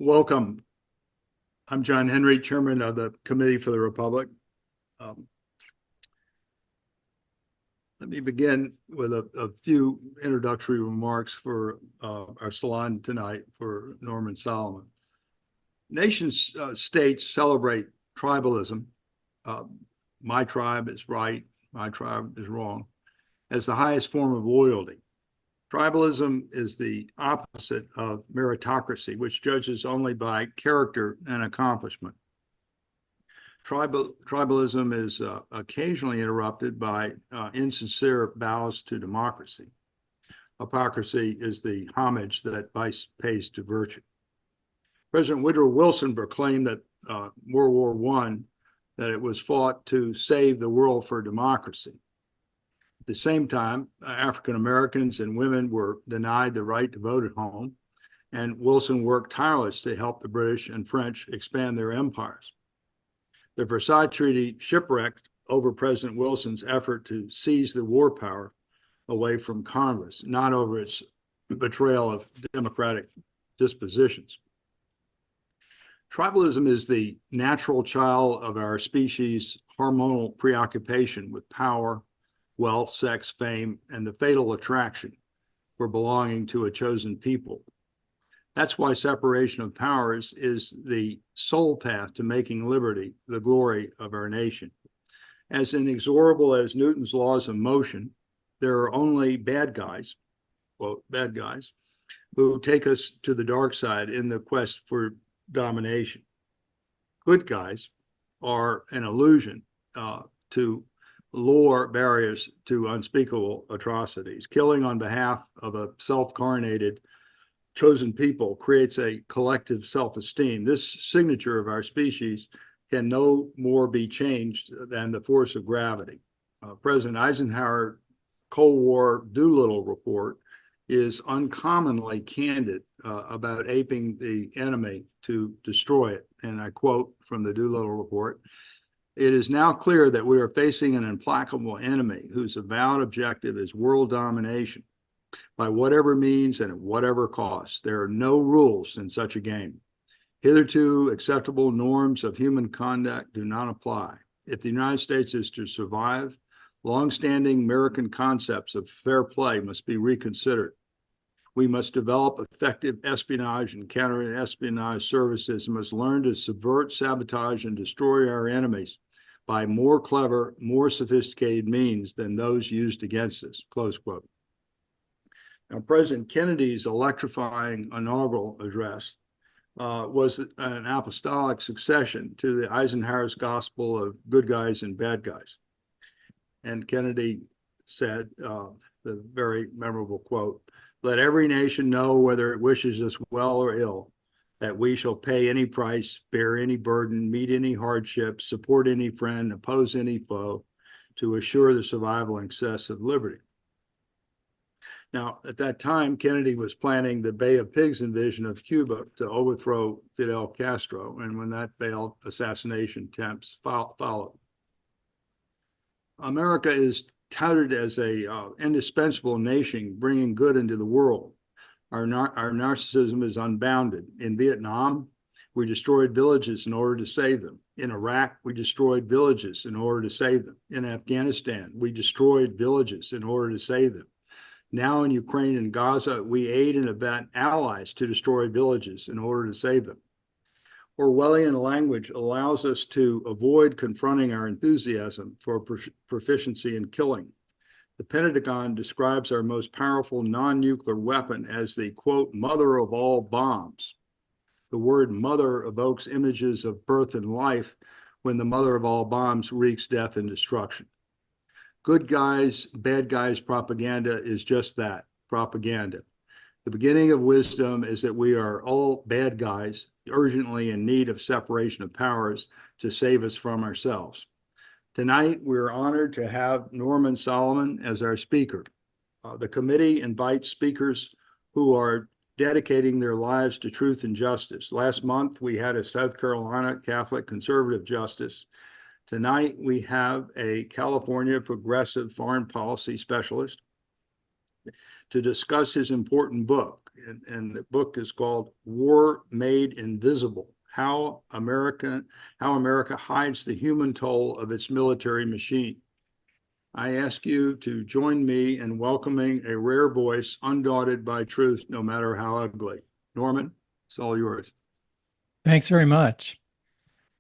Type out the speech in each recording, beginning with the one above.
Welcome. I'm John Henry, Chairman of the Committee for the Republic. Let me begin with a few introductory remarks for our salon tonight for Norman Solomon. Nations states celebrate tribalism. My tribe is right, my tribe is wrong, as the highest form of loyalty. Tribalism is the opposite of meritocracy, which judges only by character and accomplishment. Tribalism is occasionally interrupted by insincere vows to democracy. Hypocrisy is the homage that vice pays to virtue. President Woodrow Wilson proclaimed that World War I, that it was fought to save the world for democracy. At the same time, African Americans and women were denied the right to vote at home, and Wilson worked tirelessly to help the British and French expand their empires. The Versailles Treaty shipwrecked over President Wilson's effort to seize the war power away from Congress, not over its betrayal of democratic dispositions. Tribalism is the natural child of our species' hormonal preoccupation with power, wealth, sex, fame, and the fatal attraction for belonging to a chosen people. That's why separation of powers is the sole path to making liberty the glory of our nation. As inexorable as Newton's laws of motion, there are only bad guys, quote, bad guys, who take us to the dark side in the quest for domination. Good guys are an illusion to lower barriers to unspeakable atrocities. Killing on behalf of a self-coronated chosen people creates a collective self-esteem. This signature of our species can no more be changed than the force of gravity. President Eisenhower's Cold War Doolittle report is uncommonly candid about aping the enemy to destroy it. And I quote from the Doolittle report, "It is now clear that we are facing an implacable enemy whose avowed objective is world domination by whatever means and at whatever cost. There are no rules in such a game. Hitherto acceptable norms of human conduct do not apply. If the United States is to survive, longstanding American concepts of fair play must be reconsidered. We must develop effective espionage and counter-espionage services and must learn to subvert, sabotage, and destroy our enemies by more clever, more sophisticated means than those used against us," close quote. Now, President Kennedy's electrifying inaugural address was an apostolic succession to the Eisenhower's gospel of good guys and bad guys. And Kennedy said, the very memorable quote, "Let every nation know, whether it wishes us well or ill, that we shall pay any price, bear any burden, meet any hardship, support any friend, oppose any foe, to assure the survival and success of liberty." Now, at that time, Kennedy was planning the Bay of Pigs invasion of Cuba to overthrow Fidel Castro, and when that failed, assassination attempts followed. America is touted as a indispensable nation bringing good into the world. Our narcissism is unbounded. In Vietnam, we destroyed villages in order to save them. In Iraq, we destroyed villages in order to save them. In Afghanistan, we destroyed villages in order to save them. Now in Ukraine and Gaza, we aid and abet allies to destroy villages in order to save them. Orwellian language allows us to avoid confronting our enthusiasm for proficiency in killing. The Pentagon describes our most powerful non-nuclear weapon as the, quote, mother of all bombs. The word mother evokes images of birth and life when the mother of all bombs wreaks death and destruction. Good guys, bad guys propaganda is just that, propaganda. The beginning of wisdom is that we are all bad guys, urgently in need of separation of powers to save us from ourselves. Tonight, we're honored to have Norman Solomon as our speaker. The committee invites speakers who are dedicating their lives to truth and justice. Last month, we had a South Carolina Catholic conservative justice. Tonight, we have a California progressive foreign policy specialist. to discuss his important book. And the book is called War Made Invisible: How America Hides the Human Toll of Its Military Machine. I ask you to join me in welcoming a rare voice, undaunted by truth, no matter how ugly. Norman, it's all yours. Thanks very much.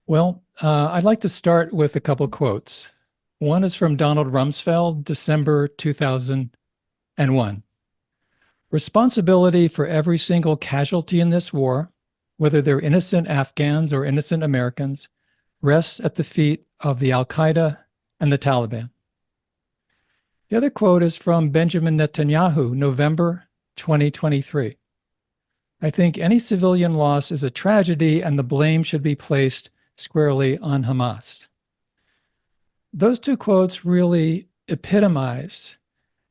Well, I'd like to start with a couple quotes. One is from Donald Rumsfeld, December 2001. Responsibility for every single casualty in this war, whether they're innocent Afghans or innocent Americans, rests at the feet of the Al-Qaeda and the Taliban. The other quote is from Benjamin Netanyahu, November 2023. I think any civilian loss is a tragedy and the blame should be placed squarely on Hamas. Those two quotes really epitomize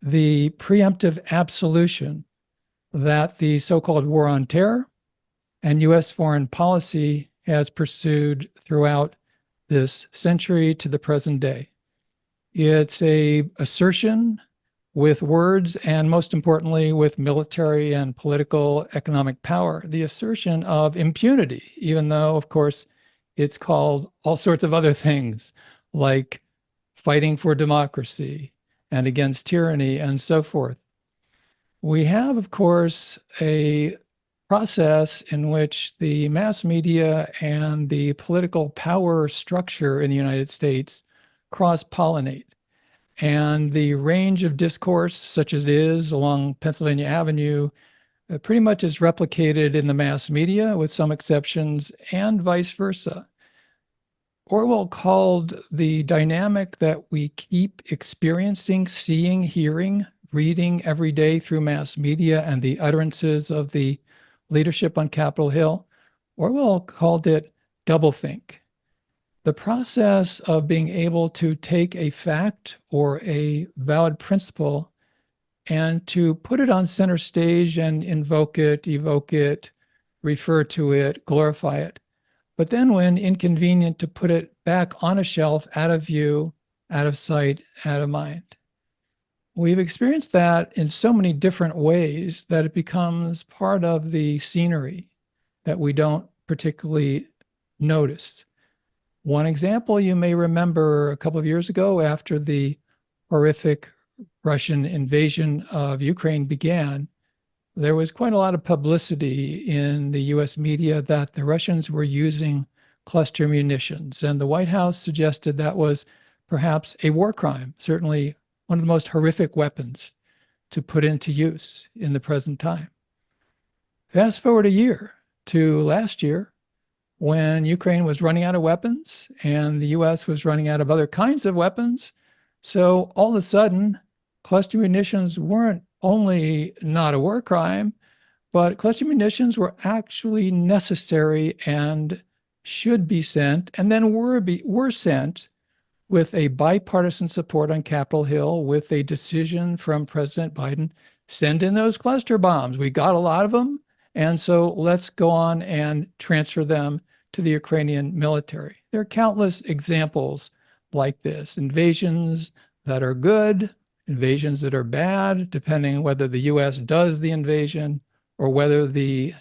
the preemptive absolution that the so-called war on terror and U.S. foreign policy has pursued throughout this century to the present day. It's a assertion with words and, most importantly, with military and political economic power, the assertion of impunity, even though, of course, it's called all sorts of other things like fighting for democracy and against tyranny and so forth. We have, of course, a process in which the mass media and the political power structure in the United States cross-pollinate. And the range of discourse, such as it is along Pennsylvania Avenue, pretty much is replicated in the mass media, with some exceptions, and vice versa. Orwell called the dynamic that we keep experiencing, seeing, hearing, reading every day through mass media and the utterances of the leadership on Capitol Hill, Orwell called it doublethink. The process of being able to take a fact or a valid principle and to put it on center stage and invoke it, evoke it, refer to it, glorify it. But then when inconvenient, to put it back on a shelf, out of view, out of sight, out of mind. We've experienced that in so many different ways that it becomes part of the scenery that we don't particularly notice. One example you may remember a couple of years ago, after the horrific Russian invasion of Ukraine began, there was quite a lot of publicity in the US media that the Russians were using cluster munitions. And the White House suggested that was perhaps a war crime, certainly one of the most horrific weapons to put into use in the present time. Fast forward a year to last year, when Ukraine was running out of weapons and the US was running out of other kinds of weapons. So all of a sudden, cluster munitions weren't only not a war crime, but cluster munitions were actually necessary and should be sent, and then were sent with a bipartisan support on Capitol Hill, with a decision from President Biden, send in those cluster bombs. We got a lot of them, and so let's go on and transfer them to the Ukrainian military. There are countless examples like this, invasions that are good, invasions that are bad, depending on whether the US does the invasion or whether the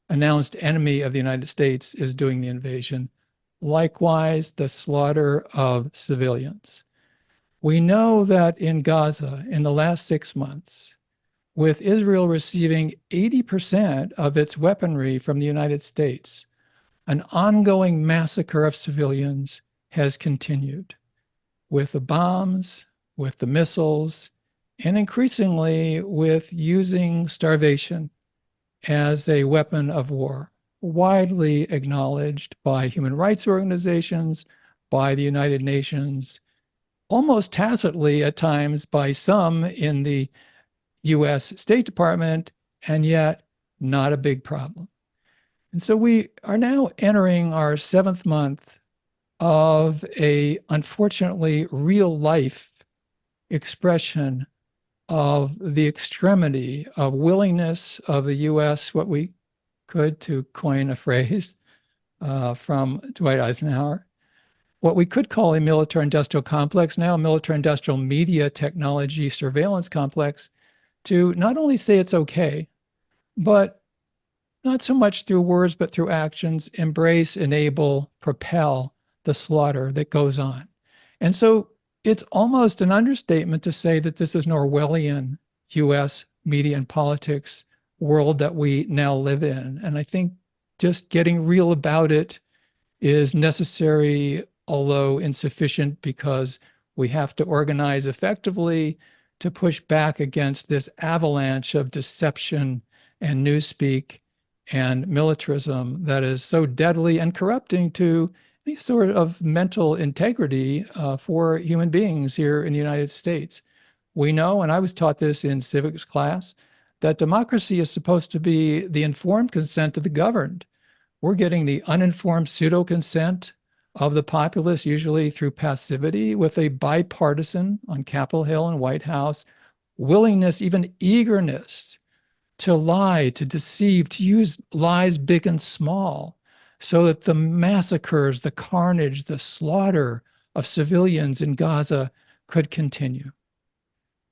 announced enemy of the United States is doing the invasion. Likewise, the slaughter of civilians. We know that in Gaza, in the last 6 months, with Israel receiving 80% of its weaponry from the United States, an ongoing massacre of civilians has continued with the bombs, with the missiles, and increasingly with using starvation as a weapon of war, widely acknowledged by human rights organizations, by the United Nations, almost tacitly at times by some in the US State Department, and yet not a big problem. And so we are now entering our 7th month of a, unfortunately, real life expression of the extremity of willingness of the US, what we could, to coin a phrase from Dwight Eisenhower, what we could call a military-industrial complex, now a military-industrial media technology surveillance complex, to not only say it's okay, but not so much through words, but through actions, embrace, enable, propel the slaughter that goes on. And so it's almost an understatement to say that this is an Orwellian US media and politics world that we now live in. And I think just getting real about it is necessary, although insufficient, because we have to organize effectively to push back against this avalanche of deception and newspeak and militarism that is so deadly and corrupting to any sort of mental integrity for human beings here in the United States. We know, and I was taught this in civics class, that democracy is supposed to be the informed consent of the governed. We're getting the uninformed pseudo consent of the populace, usually through passivity, with a bipartisan on Capitol Hill and White House willingness, even eagerness to lie, to deceive, to use lies big and small, so that the massacres, the carnage, the slaughter of civilians in Gaza could continue.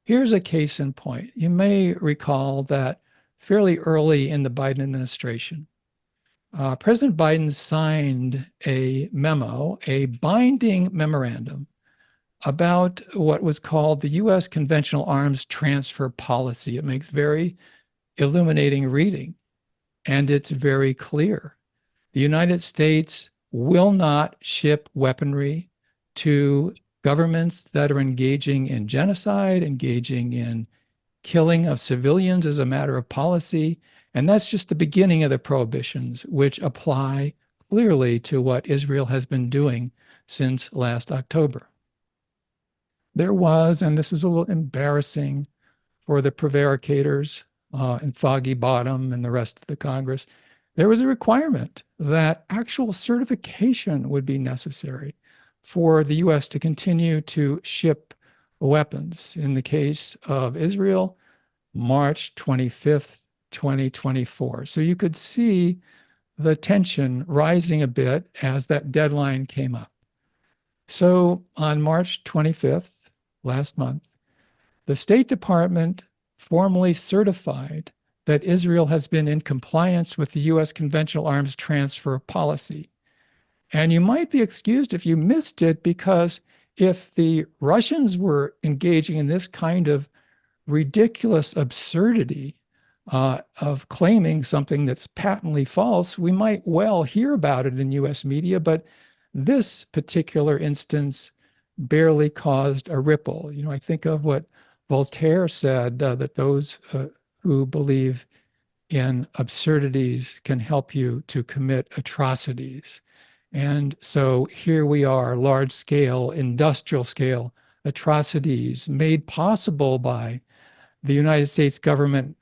Here's a case in point. You may recall that fairly early in the Biden administration, President Biden signed a memo, a binding memorandum about what was called the U.S. Conventional Arms Transfer Policy. It makes very illuminating reading, and it's very clear. The United States will not ship weaponry to governments that are engaging in genocide, engaging in killing of civilians as a matter of policy. And that's just the beginning of the prohibitions, which apply clearly to what Israel has been doing since last October. There was, and this is a little embarrassing for the prevaricators and Foggy Bottom and the rest of the Congress, there was a requirement that actual certification would be necessary for the U.S. to continue to ship weapons. In the case of Israel, March 25th, 2024. So you could see the tension rising a bit as that deadline came up. So on March 25th, last month, the State Department formally certified that Israel has been in compliance with the U.S. conventional arms transfer policy. And you might be excused if you missed it, because if the Russians were engaging in this kind of ridiculous absurdity of claiming something that's patently false, we might well hear about it in U.S. media, but this particular instance barely caused a ripple. You know, I think of what Voltaire said, that those who believe in absurdities can help you to commit atrocities. And so here we are, large scale, industrial scale atrocities made possible by the United States government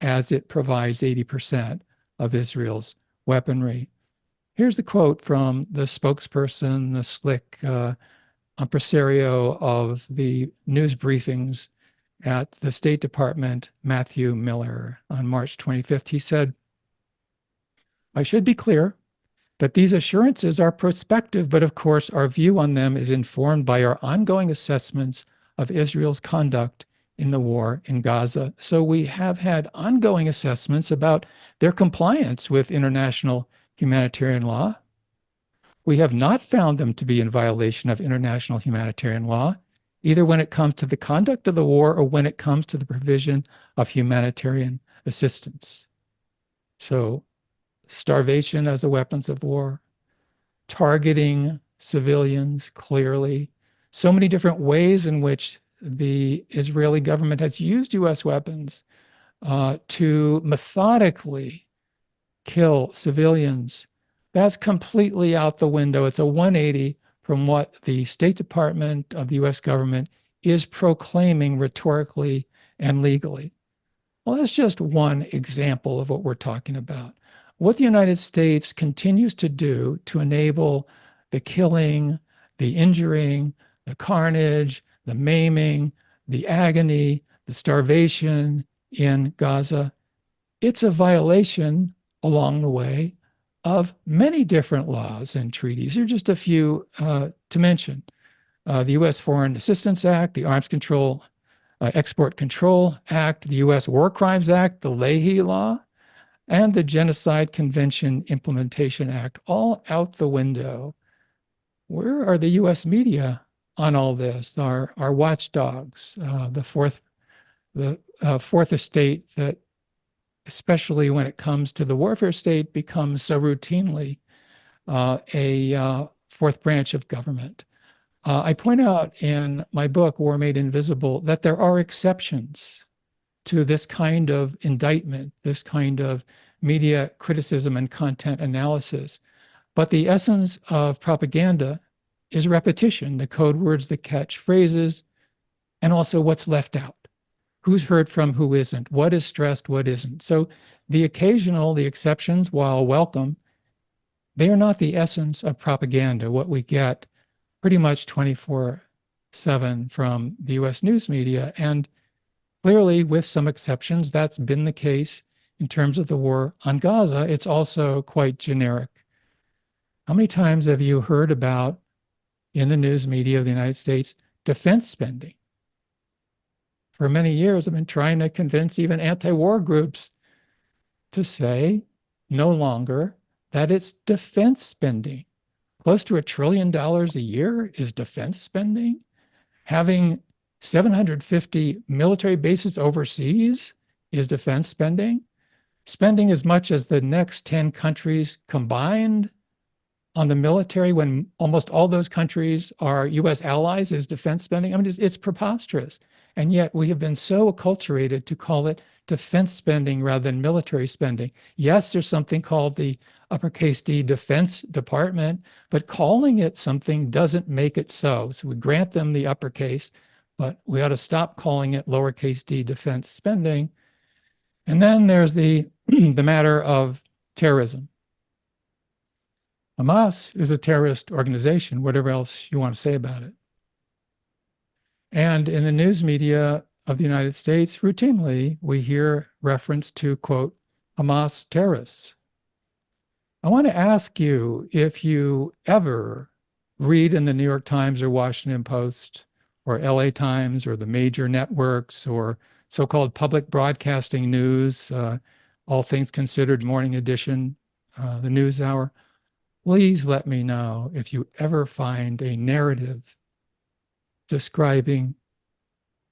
as it provides 80% of Israel's weaponry. Here's the quote from the spokesperson, the slick impresario of the news briefings at the State Department, Matthew Miller, on March 25th. He said, "I should be clear that these assurances are prospective, but of course our view on them is informed by our ongoing assessments of Israel's conduct in the war in Gaza." So we have had ongoing assessments about their compliance with international humanitarian law. We have not found them to be in violation of international humanitarian law, either when it comes to the conduct of the war or when it comes to the provision of humanitarian assistance. So starvation as a weapons of war, targeting civilians clearly, so many different ways in which the Israeli government has used U.S. weapons to methodically kill civilians. That's completely out the window. It's a 180 from what the State Department of the U.S. government is proclaiming rhetorically and legally. Well, that's just one example of what we're talking about. What the United States continues to do to enable the killing, the injuring, the carnage, the maiming, the agony, the starvation in Gaza, it's a violation along the way of many different laws and treaties. Here are just a few to mention. The U.S. Foreign Assistance Act, the Arms Control Export Control Act, the U.S. War Crimes Act, the Leahy Law, and the Genocide Convention Implementation Act, all out the window. Where are the U.S. media on all this? Our watchdogs, the fourth estate that, especially when it comes to the warfare state, becomes so routinely a fourth branch of government. I point out in my book, War Made Invisible, that there are exceptions to this kind of indictment, this kind of media criticism and content analysis. But the essence of propaganda is repetition, the code words, the catch phrases, and also what's left out. Who's heard from, who isn't, what is stressed, what isn't. So the exceptions, while welcome, they are not the essence of propaganda, what we get pretty much 24/7 from the US news media. And clearly, with some exceptions, that's been the case in terms of the war on Gaza. It's also quite generic. How many times have you heard about, in the news media of the United States, defense spending? For many years, I've been trying to convince even anti-war groups to say no longer that it's defense spending. Close to $1 trillion a year is defense spending. Having 750 military bases overseas is defense spending. Spending as much as the next 10 countries combined on the military, when almost all those countries are US allies, is defense spending. I mean, it's preposterous. And yet we have been so acculturated to call it defense spending rather than military spending. Yes, there's something called the uppercase D Defense Department, but calling it something doesn't make it so. So we grant them the uppercase, but we ought to stop calling it lowercase d defense spending. And then there's the matter of terrorism. Hamas is a terrorist organization, whatever else you want to say about it. And in the news media of the United States, routinely, we hear reference to, quote, Hamas terrorists. I want to ask you if you ever read in the New York Times or Washington Post or LA Times or the major networks or so-called public broadcasting news, All Things Considered Morning Edition, the News Hour. Please let me know if you ever find a narrative describing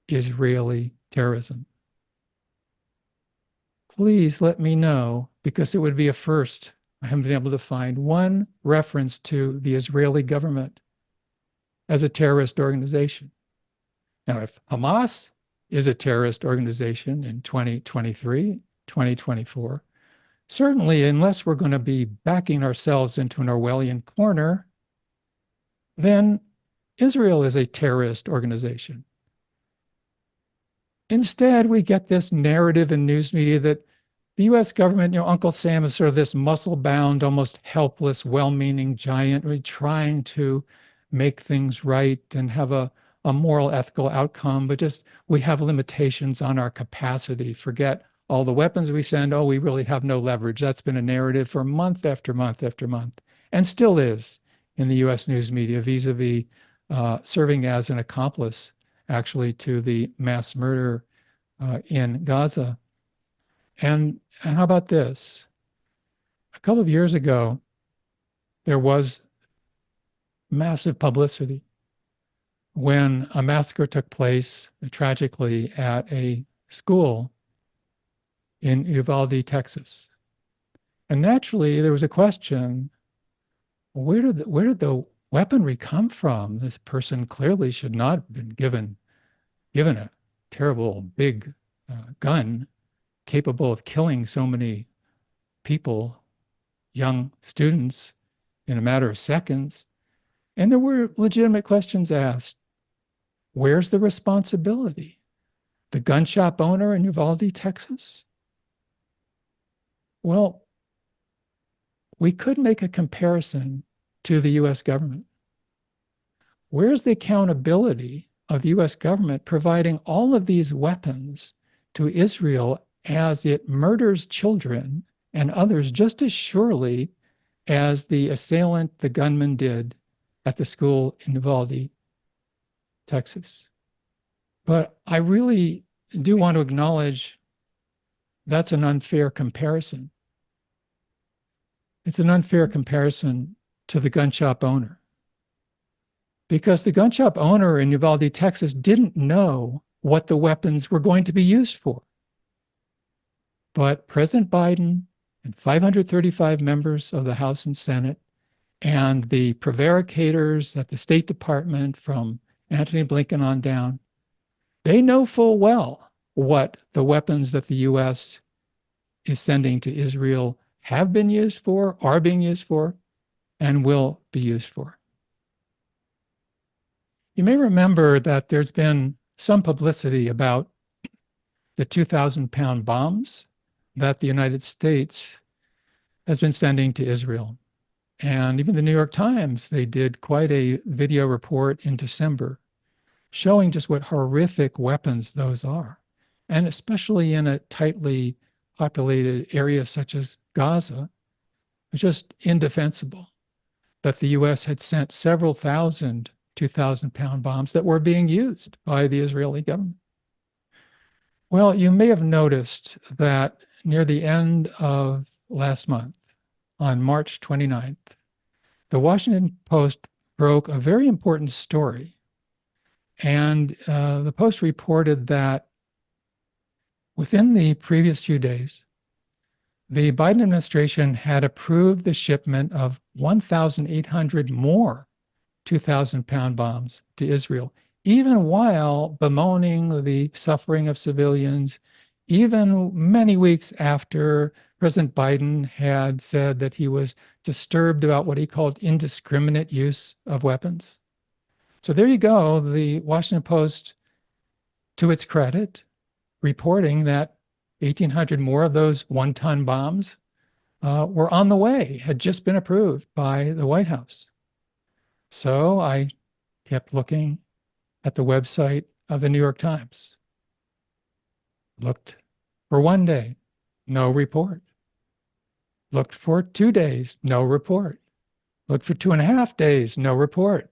Israeli terrorism. Please let me know, because it would be a first. I haven't been able to find one reference to the Israeli government as a terrorist organization. Now, if Hamas is a terrorist organization in 2023, 2024, certainly, unless we're going to be backing ourselves into an Orwellian corner, then Israel is a terrorist organization. Instead, we get this narrative in news media that the US government, Uncle Sam is sort of this muscle-bound, almost helpless, well-meaning giant, really trying to make things right and have a moral, ethical outcome, but just we have limitations on our capacity. Forget all the weapons we send. Oh, we really have no leverage. That's been a narrative for month after month after month, and still is in the US news media vis-a-vis serving as an accomplice, actually, to the mass murder in Gaza. And how about this? A couple of years ago, there was massive publicity when a massacre took place, tragically, at a school in Uvalde, Texas. And naturally, there was a question, where did the weaponry come from? This person clearly should not have been given a terrible big gun capable of killing so many people, young students, in a matter of seconds. And there were legitimate questions asked. Where's the responsibility? The gun shop owner in Uvalde, Texas? Well, we could make a comparison to the US government. Where's the accountability of the US government providing all of these weapons to Israel as it murders children and others just as surely as the assailant, the gunman, did at the school in Uvalde, Texas? But I really do want to acknowledge that's an unfair comparison. It's an unfair comparison to the gun shop owner. Because the gun shop owner in Uvalde, Texas, didn't know what the weapons were going to be used for. But President Biden and 535 members of the House and Senate and the prevaricators at the State Department from Antony Blinken on down, they know full well what the weapons that the U.S. is sending to Israel have been used for, are being used for, and will be used for. You may remember that there's been some publicity about the 2,000-pound bombs that the United States has been sending to Israel. And even the New York Times, they did quite a video report in December showing just what horrific weapons those are. And especially in a tightly populated area such as Gaza, it's just indefensible that the US had sent several thousand 2,000-pound bombs that were being used by the Israeli government. Well, you may have noticed that near the end of last month, on March 29th, the Washington Post broke a very important story. And the Post reported that within the previous few days, the Biden administration had approved the shipment of 1,800 more 2,000-pound bombs to Israel, even while bemoaning the suffering of civilians, even many weeks after President Biden had said that he was disturbed about what he called indiscriminate use of weapons. So there you go, the Washington Post, to its credit, reporting that 1,800 more of those one-ton bombs were on the way, had just been approved by the White House. So I kept looking at the website of the New York Times. Looked for 1 day, no report. Looked for 2 days, no report. Looked for 2.5 days, no report.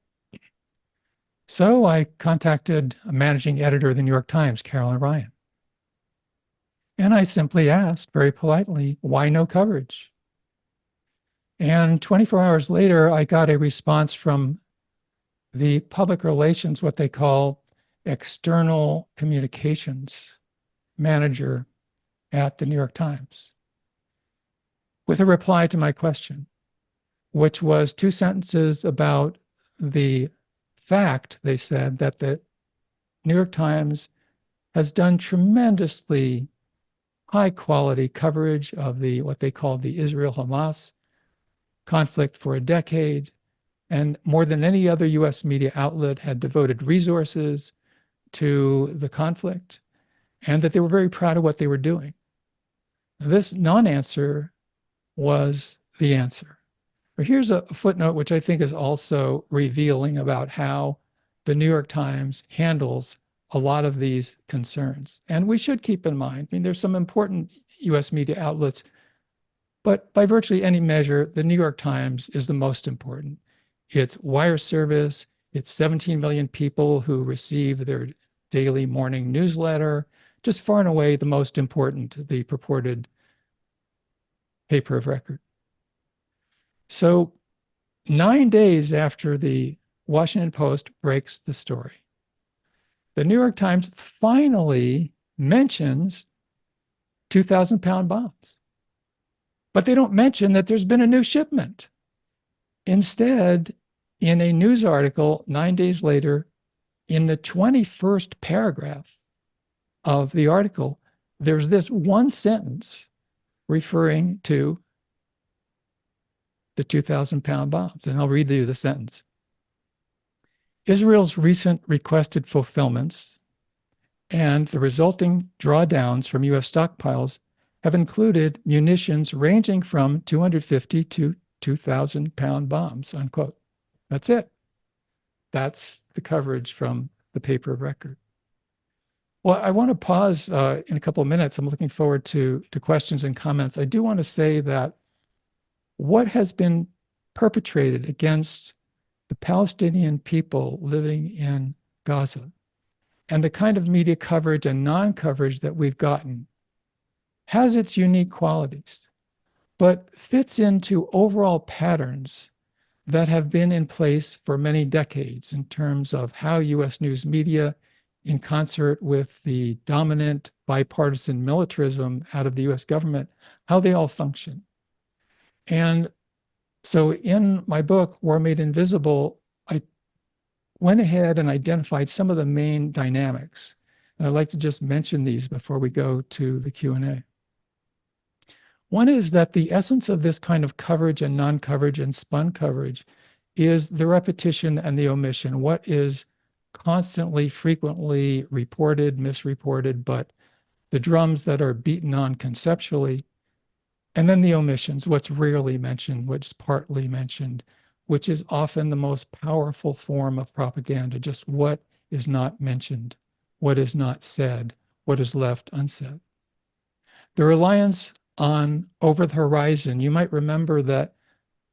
So I contacted a managing editor of the New York Times, Carolyn Ryan. And I simply asked very politely, why no coverage? And 24 hours later, I got a response from the public relations, what they call external communications manager at the New York Times, with a reply to my question, which was 2 sentences about the fact, they said, that the New York Times has done tremendously high quality coverage of the what they call the Israel-Hamas conflict for a decade, and more than any other US media outlet had devoted resources to the conflict, and that they were very proud of what they were doing. This non-answer was the answer. But here's a footnote which I think is also revealing about how the New York Times handles a lot of these concerns. And we should keep in mind, I mean, there's some important US media outlets, but by virtually any measure, the New York Times is the most important. Its wire service, its 17 million people who receive their daily morning newsletter, just far and away the most important, the purported paper of record. So 9 days after the Washington Post breaks the story, the New York Times finally mentions 2,000-pound bombs. But they don't mention that there's been a new shipment. Instead, in a news article 9 days later, in the 21st paragraph of the article, there's this one sentence referring to the 2,000-pound bombs. And I'll read you the sentence. Israel's recent requested fulfillments and the resulting drawdowns from U.S. stockpiles have included munitions ranging from 250 to 2,000-pound bombs, unquote. That's it. That's the coverage from the paper of record. Well, I want to pause in a couple of minutes. I'm looking forward to questions and comments. I do want to say that what has been perpetrated against the Palestinian people living in Gaza and the kind of media coverage and non-coverage that we've gotten has its unique qualities, but fits into overall patterns that have been in place for many decades in terms of how US news media, in concert with the dominant bipartisan militarism out of the US government, how they all function. And so in my book, War Made Invisible, I went ahead and identified some of the main dynamics. And I'd like to just mention these before we go to the Q&A. One is that the essence of this kind of coverage and non-coverage and spun coverage is the repetition and the omission. What is constantly, frequently reported, misreported, but the drums that are beaten on conceptually, and then the omissions, what's rarely mentioned, what's partly mentioned, which is often the most powerful form of propaganda, just what is not mentioned, what is not said, what is left unsaid. The reliance on over the horizon, you might remember that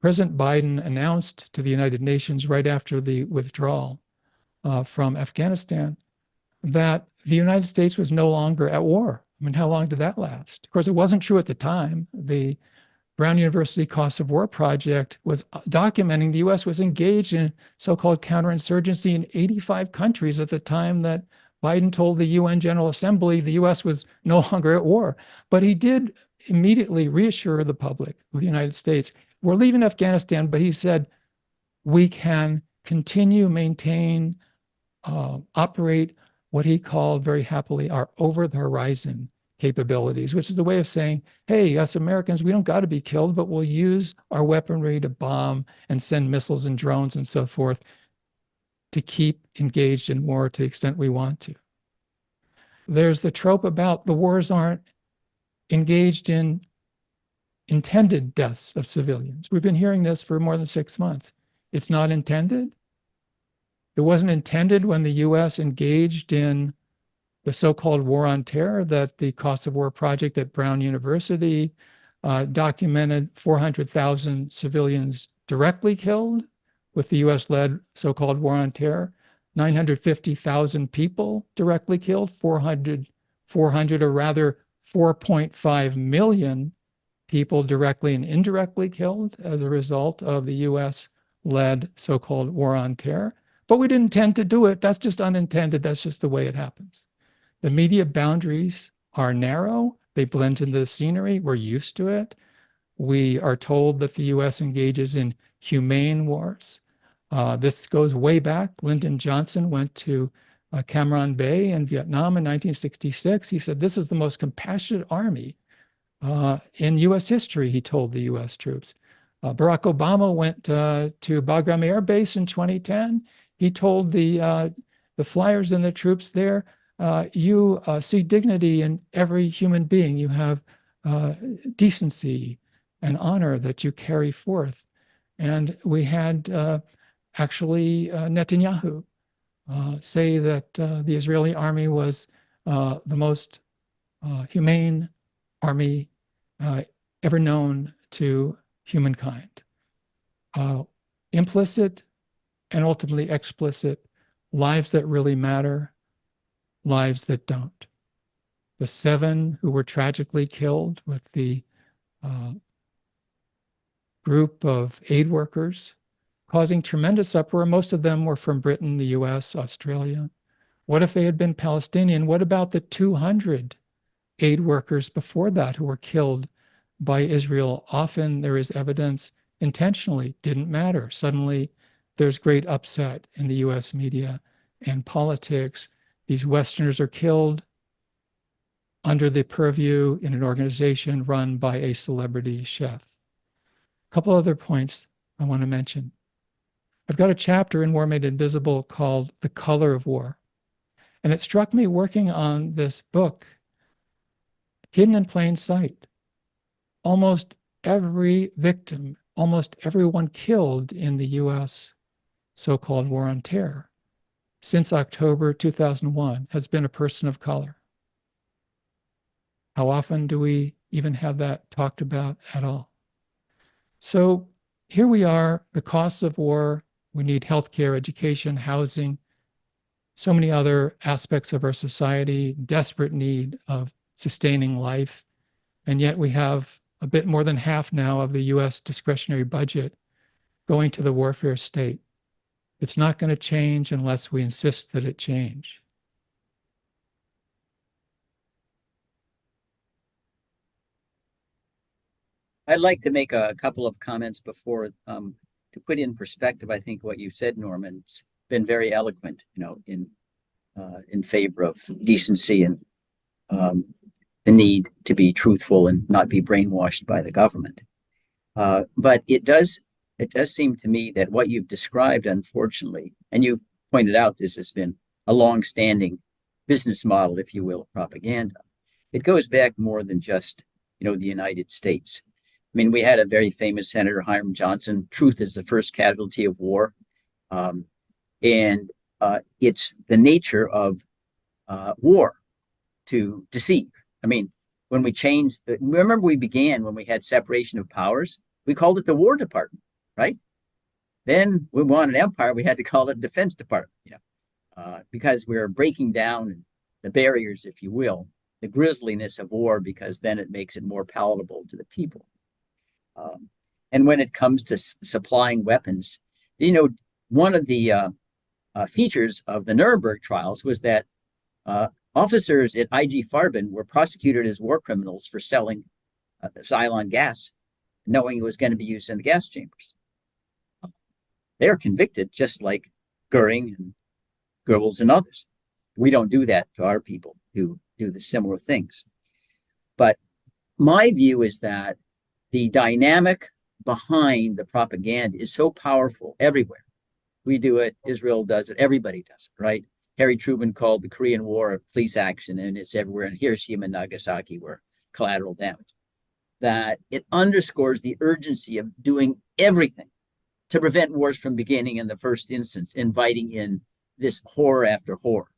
President Biden announced to the United Nations right after the withdrawal from Afghanistan that the United States was no longer at war. I mean, how long did that last? Of course, it wasn't true at the time. The Brown University Cost of War project was documenting the US was engaged in so-called counterinsurgency in 85 countries at the time that Biden told the UN General Assembly the US was no longer at war. But he did immediately reassure the public of the United States, we're leaving Afghanistan, but he said, we can continue, maintain, operate what he called very happily our over-the-horizon capabilities, which is a way of saying, hey, us Americans, we don't got to be killed, but we'll use our weaponry to bomb and send missiles and drones and so forth to keep engaged in war to the extent we want to. There's the trope about the wars aren't engaged in intended deaths of civilians. We've been hearing this for more than 6 months. It's not intended. It wasn't intended when the US engaged in the so-called war on terror that the Cost of War project at Brown University documented 400,000 civilians directly killed with the US-led so-called war on terror, 950,000 people directly killed, 400 or rather 4.5 million people directly and indirectly killed as a result of the US-led so-called war on terror. But we didn't intend to do it. That's just unintended. That's just the way it happens. The media boundaries are narrow. They blend into the scenery. We're used to it. We are told that the US engages in humane wars. This goes way back. Lyndon Johnson went to Cam Ranh Bay in Vietnam in 1966. He said, this is the most compassionate army in US history, he told the US troops. Barack Obama went to Bagram Air Base in 2010. He told the flyers and the troops there, you see dignity in every human being. You have decency and honor that you carry forth. And we had actually Netanyahu say that the Israeli army was the most humane army ever known to humankind. Implicit and ultimately explicit, lives that really matter, lives that don't. The 7 who were tragically killed with the group of aid workers causing tremendous uproar. Most of them were from Britain, the US, Australia. What if they had been Palestinian? What about the 200 aid workers before that who were killed by Israel? Often there is evidence intentionally didn't matter. Suddenly there's great upset in the US media and politics. These Westerners are killed under the purview in an organization run by a celebrity chef. A couple other points I want to mention. I've got a chapter in War Made Invisible called The Color of War. And it struck me working on this book, hidden in plain sight. Almost every victim, almost everyone killed in the US so-called war on terror since October 2001 has been a person of color. How often do we even have that talked about at all? So here we are, the costs of war. We need healthcare, education, housing. so many other aspects of our society, desperate need of sustaining life. And yet we have a bit more than half now of the US discretionary budget going to the warfare state. It's not going to change unless we insist that it change. I'd like to make a couple of comments before to put in perspective. I think what you said, Norman, it's been very eloquent, in favor of decency and the need to be truthful and not be brainwashed by the government. But it does seem to me that what you've described, unfortunately, and you've pointed out, this has been a long-standing business model, if you will, propaganda. It goes back more than just, the United States. I mean, we had a very famous Senator, Hiram Johnson, truth is the first casualty of war. And it's the nature of war to deceive. I mean, when we changed, remember we began when we had separation of powers, we called it the War Department, right? Then we wanted an empire, we had to call it Defense Department, because we were breaking down the barriers, if you will, the grisliness of war, because then it makes it more palatable to the people. And when it comes to supplying weapons, one of the features of the Nuremberg trials was that officers at IG Farben were prosecuted as war criminals for selling Xylon gas, knowing it was going to be used in the gas chambers. They're convicted just like Goering and Goebbels and others. We don't do that to our people who do the similar things. But my view is that the dynamic behind the propaganda is so powerful everywhere. We do it, Israel does it, everybody does it, right? Harry Truman called the Korean War a police action, and it's everywhere. And Hiroshima and Nagasaki were collateral damage. That it underscores the urgency of doing everything to prevent wars from beginning in the first instance, inviting in this horror after horror,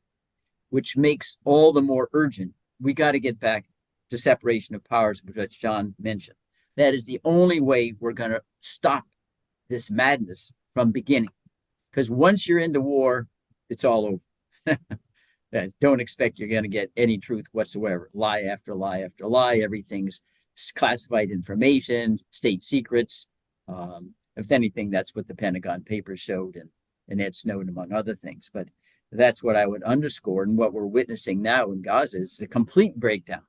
which makes all the more urgent. We got to get back to separation of powers, which John mentioned. That is the only way we're going to stop this madness from beginning. Because once you're into war, it's all over. Don't expect you're going to get any truth whatsoever. Lie after lie after lie. Everything's classified information, state secrets. If anything, that's what the Pentagon Papers showed, and Ed Snowden, among other things. But that's what I would underscore. And what we're witnessing now in Gaza is the complete breakdown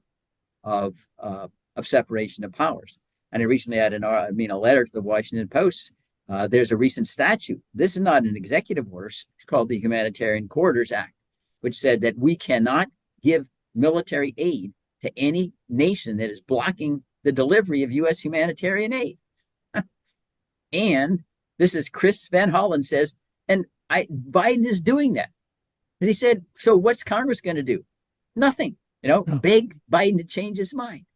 of separation of powers. And I recently had a letter to the Washington Post. There's a recent statute. This is not an executive order. It's called the Humanitarian Corridors Act, which said that we cannot give military aid to any nation that is blocking the delivery of U.S. humanitarian aid. And this is Chris Van Hollen says, and Biden is doing that. And he said, so what's Congress going to do? Nothing. Beg Biden to change his mind.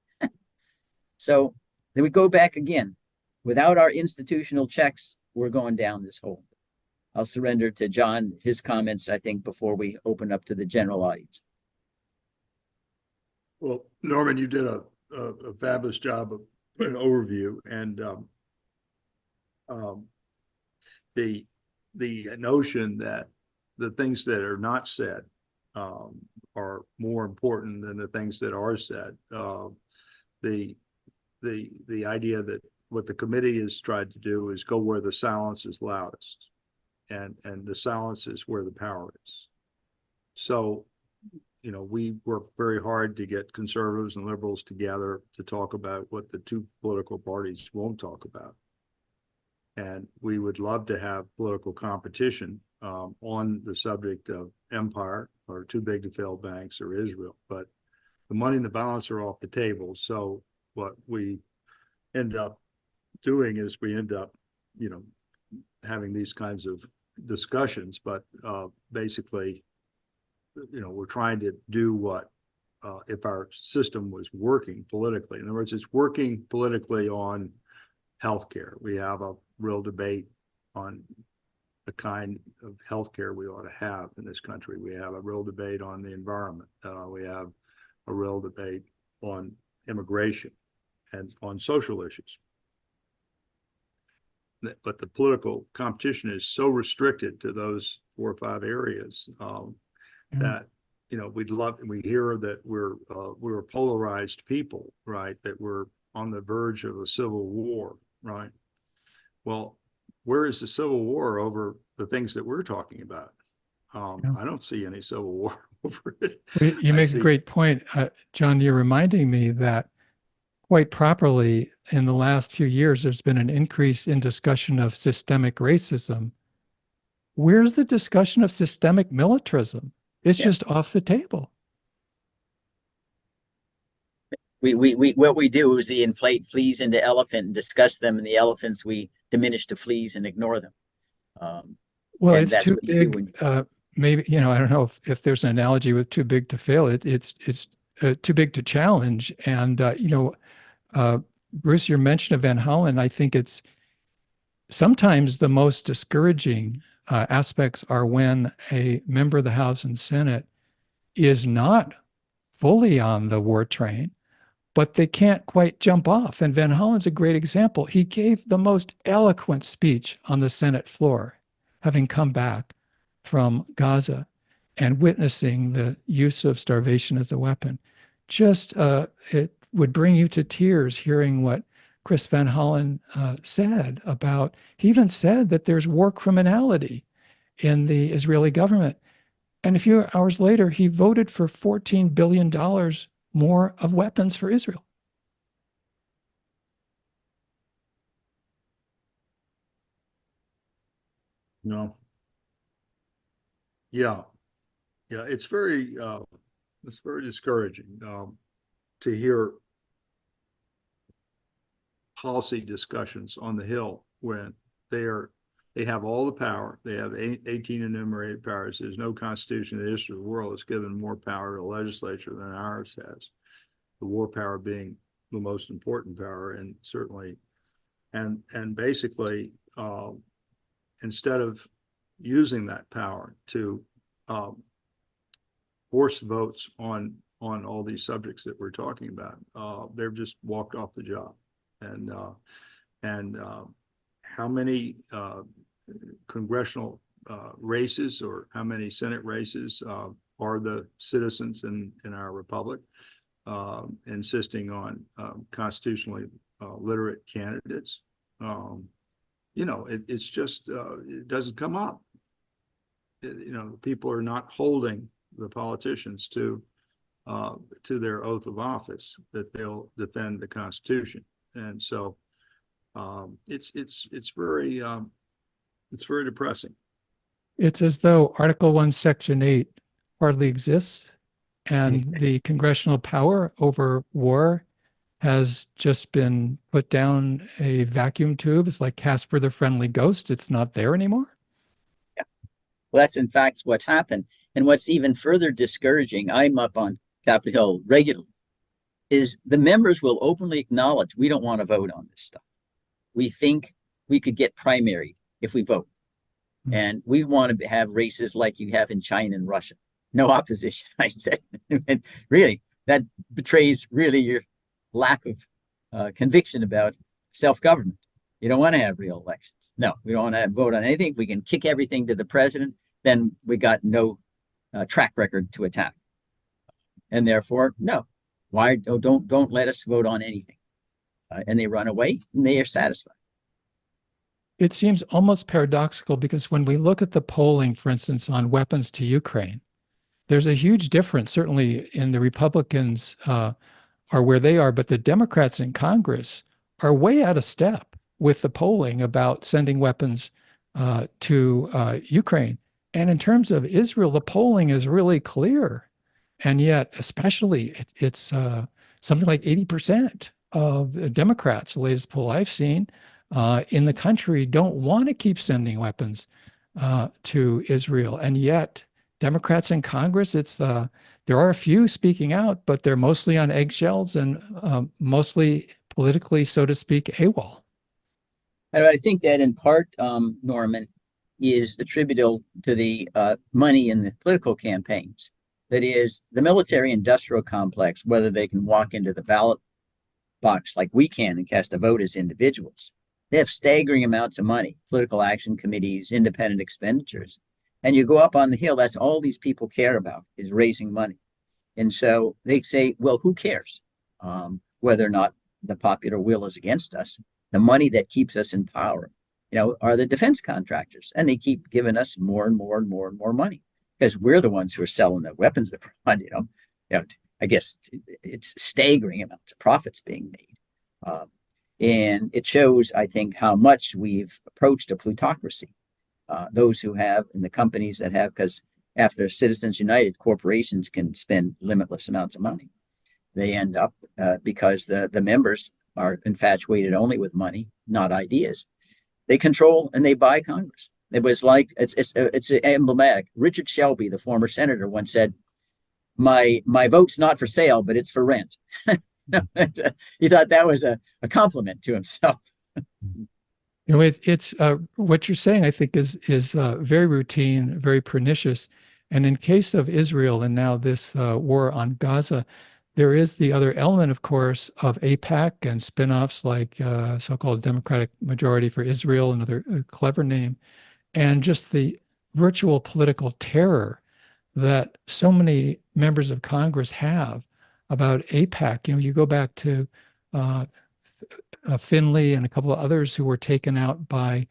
So then we go back again. Without our institutional checks, we're going down this hole. I'll surrender to John, his comments, I think, before we open up to the general audience. Well, Norman, you did a fabulous job of an overview, and the notion that the things that are not said are more important than the things that are said. The idea that what the committee has tried to do is go where the silence is loudest, and the silence is where the power is. So, we work very hard to get conservatives and liberals together to talk about what the two political parties won't talk about. And we would love to have political competition on the subject of empire, or too big to fail banks, or Israel. But the money and the balance are off the table. So what we end up doing is we end up, having these kinds of discussions. But basically, we're trying to do what, if our system was working politically. In other words, it's working politically on healthcare. We have a real debate on the kind of healthcare we ought to have in this country. We have a real debate on the environment. We have a real debate on immigration and on social issues. But the political competition is so restricted to those 4 or 5 areas that, we hear that we're a polarized people, right? That we're on the verge of a civil war, right? Well, where is the civil war over the things that we're talking about? I don't see any civil war over it. You make a great point. John, you're reminding me that quite properly in the last few years, there's been an increase in discussion of systemic racism. Where's the discussion of systemic militarism? It's just off the table. What we do is we inflate fleas into elephant and discuss them, and the elephants we diminish to fleas and ignore them. Well, it's too big. Maybe, I don't know if there's an analogy with too big to fail. It's too big to challenge. And, Bruce, your mention of Van Hollen, I think it's sometimes the most discouraging aspects are when a member of the House and Senate is not fully on the war train, but they can't quite jump off. And Van Hollen's a great example. He gave the most eloquent speech on the Senate floor, having come back from Gaza and witnessing the use of starvation as a weapon. Just, it would bring you to tears hearing what Chris Van Hollen said about, he even said that there's war criminality in the Israeli government. And a few hours later, he voted for $14 billion more of weapons for Israel. No. Yeah. It's very discouraging to hear policy discussions on the Hill when they have all the power. They have 18 enumerated powers. There's no constitution in the history of the world that's given more power to the legislature than ours has. The war power being the most important power, and certainly, and basically, instead of using that power to force votes on all these subjects that we're talking about, they've just walked off the job. And how many congressional races or how many Senate races are the citizens in our republic insisting on constitutionally literate candidates? It's just it doesn't come up. People are not holding the politicians to their oath of office that they'll defend the Constitution. And so it's very depressing. It's as though Article 1, Section 8 hardly exists, and the congressional power over war has just been put down a vacuum tube. It's like Casper the Friendly Ghost. It's not there anymore. Yeah. Well, that's in fact what's happened. And what's even further discouraging, I'm up on Capitol Hill regularly, is the members will openly acknowledge we don't want to vote on this stuff. We think we could get primaried if we vote. Mm-hmm. And we want to have races like you have in China and Russia. No opposition, I said. And really, that betrays really your lack of conviction about self-government. You don't want to have real elections. No, we don't want to vote on anything. If we can kick everything to the president, then we got no track record to attack. And therefore, no. Why don't let us vote on anything? And they run away and they are satisfied. It seems almost paradoxical because when we look at the polling, for instance, on weapons to Ukraine, there's a huge difference, certainly in the Republicans are where they are, but the Democrats in Congress are way out of step with the polling about sending weapons to Ukraine. And in terms of Israel, the polling is really clear. And yet, especially, it's something like 80% of Democrats, the latest poll I've seen, in the country don't want to keep sending weapons to Israel. And yet, Democrats in Congress, there are a few speaking out, but they're mostly on eggshells and mostly politically, so to speak, AWOL. And I think that in part, Norman, is attributable to the money in the political campaigns. That is, the military-industrial complex, whether they can walk into the ballot box like we can and cast a vote as individuals, they have staggering amounts of money, political action committees, independent expenditures. And you go up on the hill, that's all these people care about is raising money. And so they say, well, who cares whether or not the popular will is against us? The money that keeps us in power, are the defense contractors. And they keep giving us more and more and more and more money because we're the ones who are selling the weapons abroad. I guess it's staggering amounts of profits being made. And it shows, I think, how much we've approached a plutocracy. Those who have, and the companies that have, because after Citizens United, corporations can spend limitless amounts of money. They end up, because the members are infatuated only with money, not ideas. They control and they buy Congress. It was like, it's emblematic. Richard Shelby, the former senator, once said, my vote's not for sale, but it's for rent. He thought that was a compliment to himself. It's what you're saying, I think, is very routine, very pernicious. And in case of Israel and now this war on Gaza, there is the other element, of course, of AIPAC and spinoffs like so-called Democratic Majority for Israel, another clever name, and just the virtual political terror that so many members of Congress have about AIPAC. You go back to Finley and a couple of others who were taken out by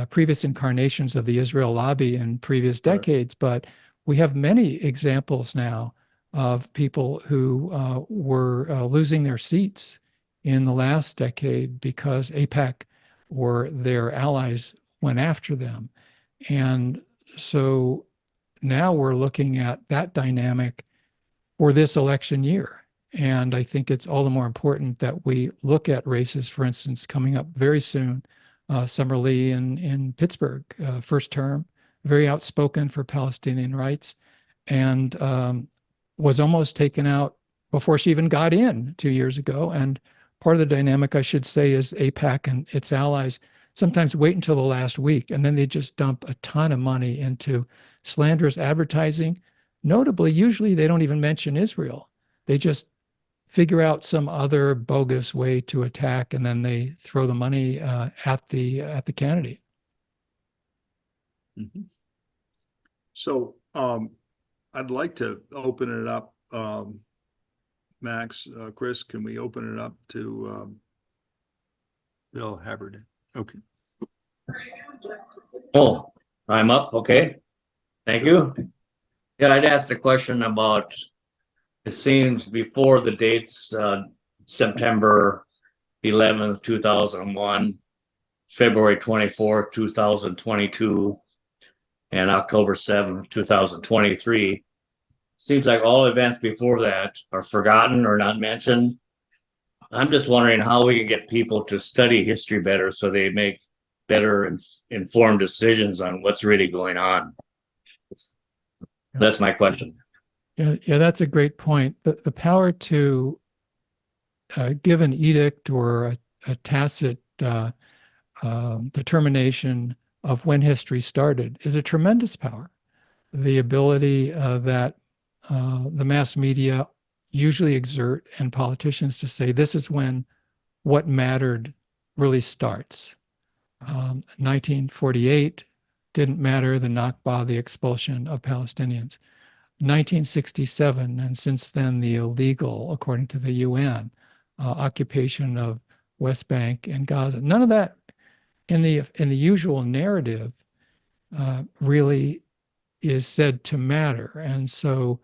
previous incarnations of the Israel lobby in previous decades. But we have many examples now of people who were losing their seats in the last decade because AIPAC or their allies went after them. And so now we're looking at that dynamic for this election year. And I think it's all the more important that we look at races, for instance, coming up very soon. Summer Lee in Pittsburgh, first term, very outspoken for Palestinian rights, and was almost taken out before she even got in 2 years ago. And part of the dynamic, I should say, is AIPAC and its allies sometimes wait until the last week, and then they just dump a ton of money into slanderous advertising. Notably, usually they don't even mention Israel. They just figure out some other bogus way to attack, and then they throw the money at the candidate. Mm-hmm. So I'd like to open it up, Max, Chris, can we open it up to Bill Haberden? Okay. Oh, I'm up. Okay. Thank you. Yeah, I'd asked a question about, it seems before the dates, September 11th, 2001, February 24th, 2022, and October 7th, 2023. Seems like all events before that are forgotten or not mentioned. I'm just wondering how we can get people to study history better so they make better informed decisions on what's really going on. That's my question. Yeah, that's a great point. The power to give an edict or a tacit determination of when history started is a tremendous power. The ability that the mass media usually exert and politicians to say this is when what mattered really starts. 1948 didn't matter, the Nakba, the expulsion of Palestinians. 1967, and since then the illegal, according to the UN, occupation of West Bank and Gaza. None of that in the usual narrative really is said to matter. And so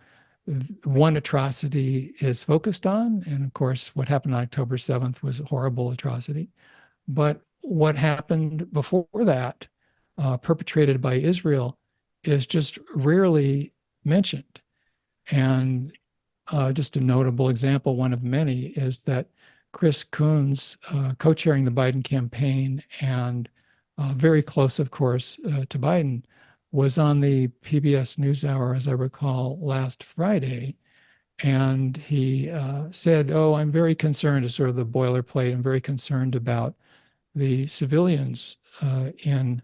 one atrocity is focused on, and of course what happened on October 7th was a horrible atrocity. But what happened before that, perpetrated by Israel, is just rarely mentioned. And just a notable example, one of many, is that Chris Coons, co-chairing the Biden campaign and very close, of course, to Biden, was on the PBS NewsHour, as I recall, last Friday. And he said, oh, I'm very concerned, is sort of the boilerplate, I'm very concerned about the civilians in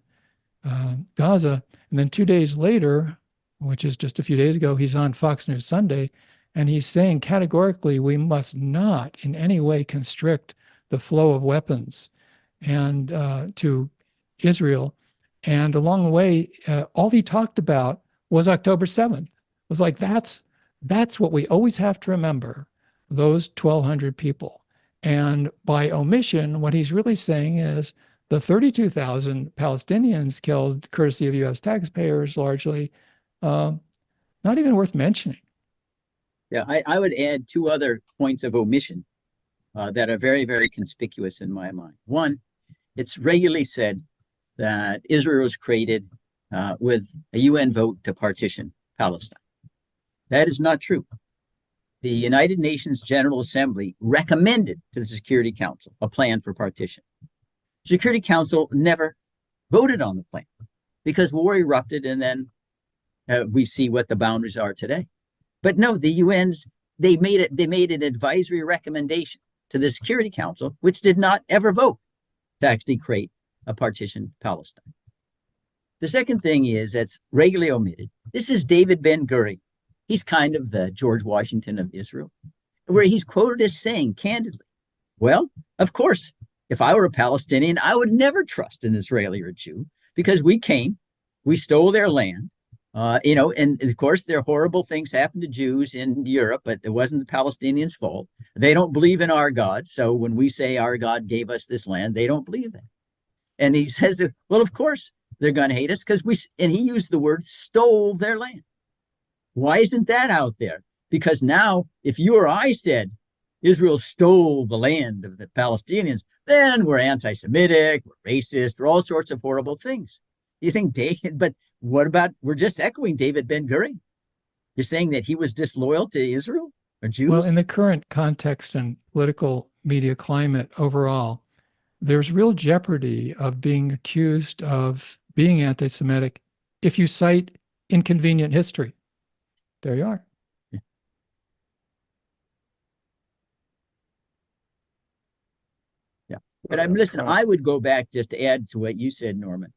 Gaza. And then 2 days later, which is just a few days ago, he's on Fox News Sunday, and he's saying categorically we must not in any way constrict the flow of weapons and to Israel And along the way, all he talked about was October 7th. It was like, that's what we always have to remember, those 1,200 people. And by omission, what he's really saying is the 32,000 Palestinians killed courtesy of US taxpayers largely, not even worth mentioning. Yeah, I would add two other points of omission that are very, very conspicuous in my mind. One, it's regularly said that Israel was created with a UN vote to partition Palestine. That is not true. The United Nations General Assembly recommended to the Security Council a plan for partition. Security Council never voted on the plan because war erupted, and then we see what the boundaries are today. But no, the UN's they made an advisory recommendation to the Security Council, which did not ever vote to actually create a partitioned Palestine. The second thing is that's regularly omitted. This is David Ben-Gurion. He's kind of the George Washington of Israel, where he's quoted as saying candidly, well, of course, if I were a Palestinian, I would never trust an Israeli or a Jew because we came, we stole their land, and of course, there are horrible things happened to Jews in Europe, but it wasn't the Palestinians' fault. They don't believe in our God. So when we say our God gave us this land, they don't believe it. And he says, well, of course, they're going to hate us because and he used the word stole their land. Why isn't that out there? Because now, if you or I said Israel stole the land of the Palestinians, then we're anti-Semitic, we're racist, we're all sorts of horrible things. You think but what about, we're just echoing David Ben-Gurion. You're saying that he was disloyal to Israel or Jews? Well, in the current context and political media climate overall, there's real jeopardy of being accused of being anti-Semitic if you cite inconvenient history. There you are. Yeah. But listen, I would go back just to add to what you said, Norman.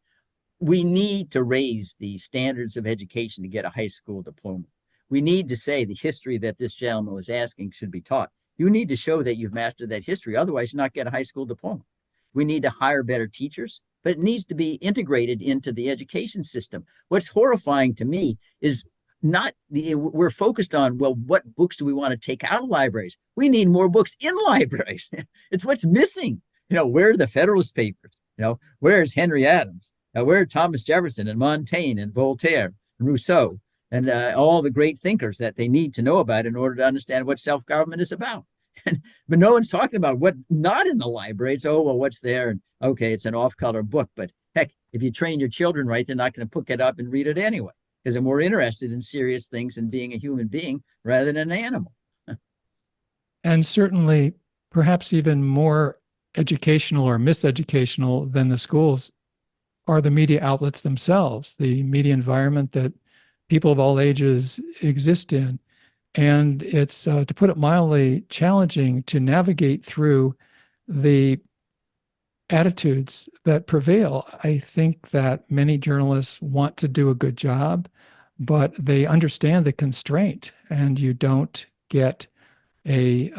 We need to raise the standards of education to get a high school diploma. We need to say the history that this gentleman was asking should be taught. You need to show that you've mastered that history. Otherwise, you're not get a high school diploma. We need to hire better teachers, but it needs to be integrated into the education system. What's horrifying to me is we're focused on, well, what books do we want to take out of libraries? We need more books in libraries. It's what's missing. Where are the Federalist Papers? Where's Henry Adams? Where are Thomas Jefferson and Montaigne and Voltaire and Rousseau and all the great thinkers that they need to know about in order to understand what self-government is about? But no one's talking about what not in the library. It's, what's there? And okay, it's an off-color book. But heck, if you train your children right, they're not going to pick it up and read it anyway, because they're more interested in serious things and being a human being rather than an animal. And certainly, perhaps even more educational or miseducational than the schools are the media outlets themselves, the media environment that people of all ages exist in. And it's, to put it mildly, challenging to navigate through the attitudes that prevail. I think that many journalists want to do a good job, but they understand the constraint, and you don't get a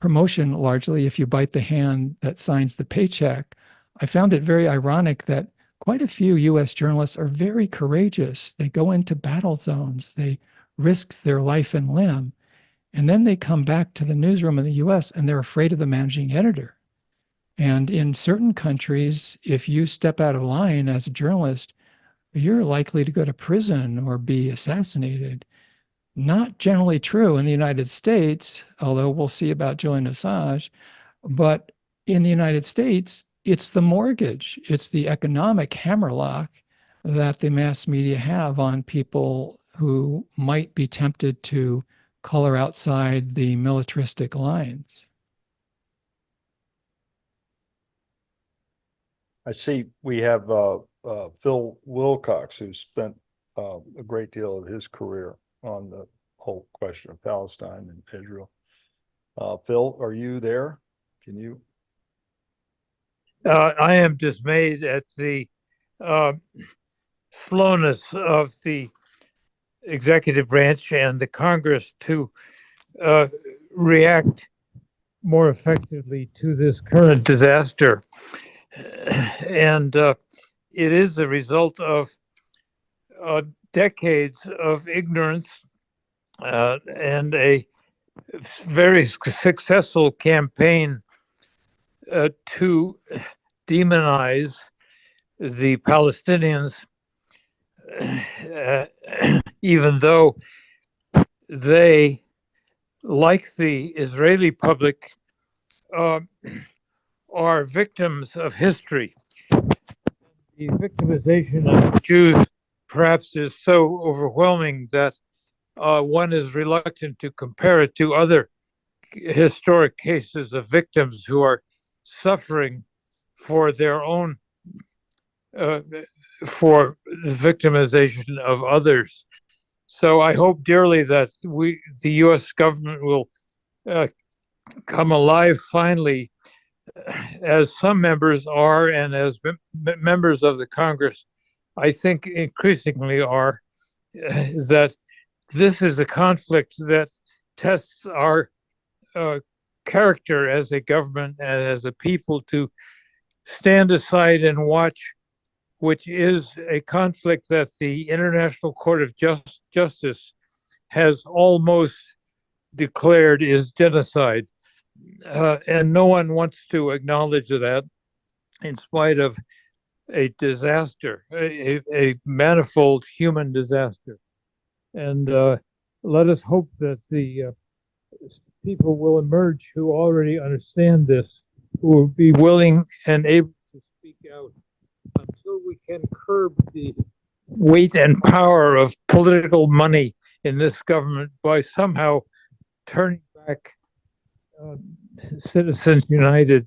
promotion largely if you bite the hand that signs the paycheck. I found it very ironic that quite a few U.S. journalists are very courageous. They go into battle zones, they risk their life and limb, and then they come back to the newsroom in the U.S. and they're afraid of the managing editor. And in certain countries, if you step out of line as a journalist, you're likely to go to prison or be assassinated. Not generally true in the United States, although we'll see about Julian Assange. But in the United States, it's the mortgage, it's the economic hammerlock that the mass media have on people who might be tempted to color outside the militaristic lines. I see we have Phil Wilcox, who spent a great deal of his career on the whole question of Palestine and Israel. Phil, are you there? Can you? I am dismayed at the slowness of the executive branch and the Congress to react more effectively to this current disaster. And it is the result of decades of ignorance and a very successful campaign to demonize the Palestinians, even though they, like the Israeli public, are victims of history. The victimization of the Jews perhaps is so overwhelming that one is reluctant to compare it to other historic cases of victims who are suffering for their own for the victimization of others. So I hope dearly that the U.S. government will come alive finally, as some members are, and as members of the Congress, I think increasingly are, that this is a conflict that tests our character as a government and as a people to stand aside and watch, which is a conflict that the International Court of Justice has almost declared is genocide. And no one wants to acknowledge that, in spite of a disaster, a manifold human disaster. And let us hope that the people will emerge who already understand this, who will be willing and able to speak out, until we can curb the weight and power of political money in this government by somehow turning back Citizens United.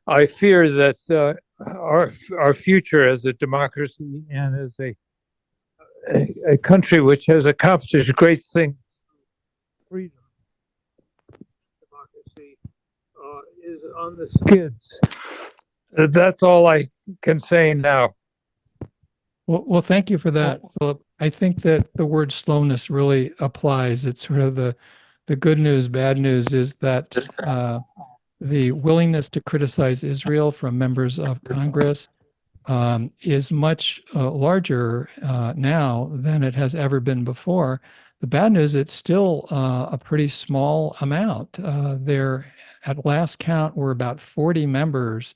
I fear that our future as a democracy and as a country which has accomplished great things, freedom, democracy, is on the skids. That's all I can say now. Well, thank you for that, Philip. I think that the word slowness really applies. It's sort of the good news, bad news is that the willingness to criticize Israel from members of Congress is much larger now than it has ever been before. The bad news, it's still a pretty small amount. There, at last count, were about 40 members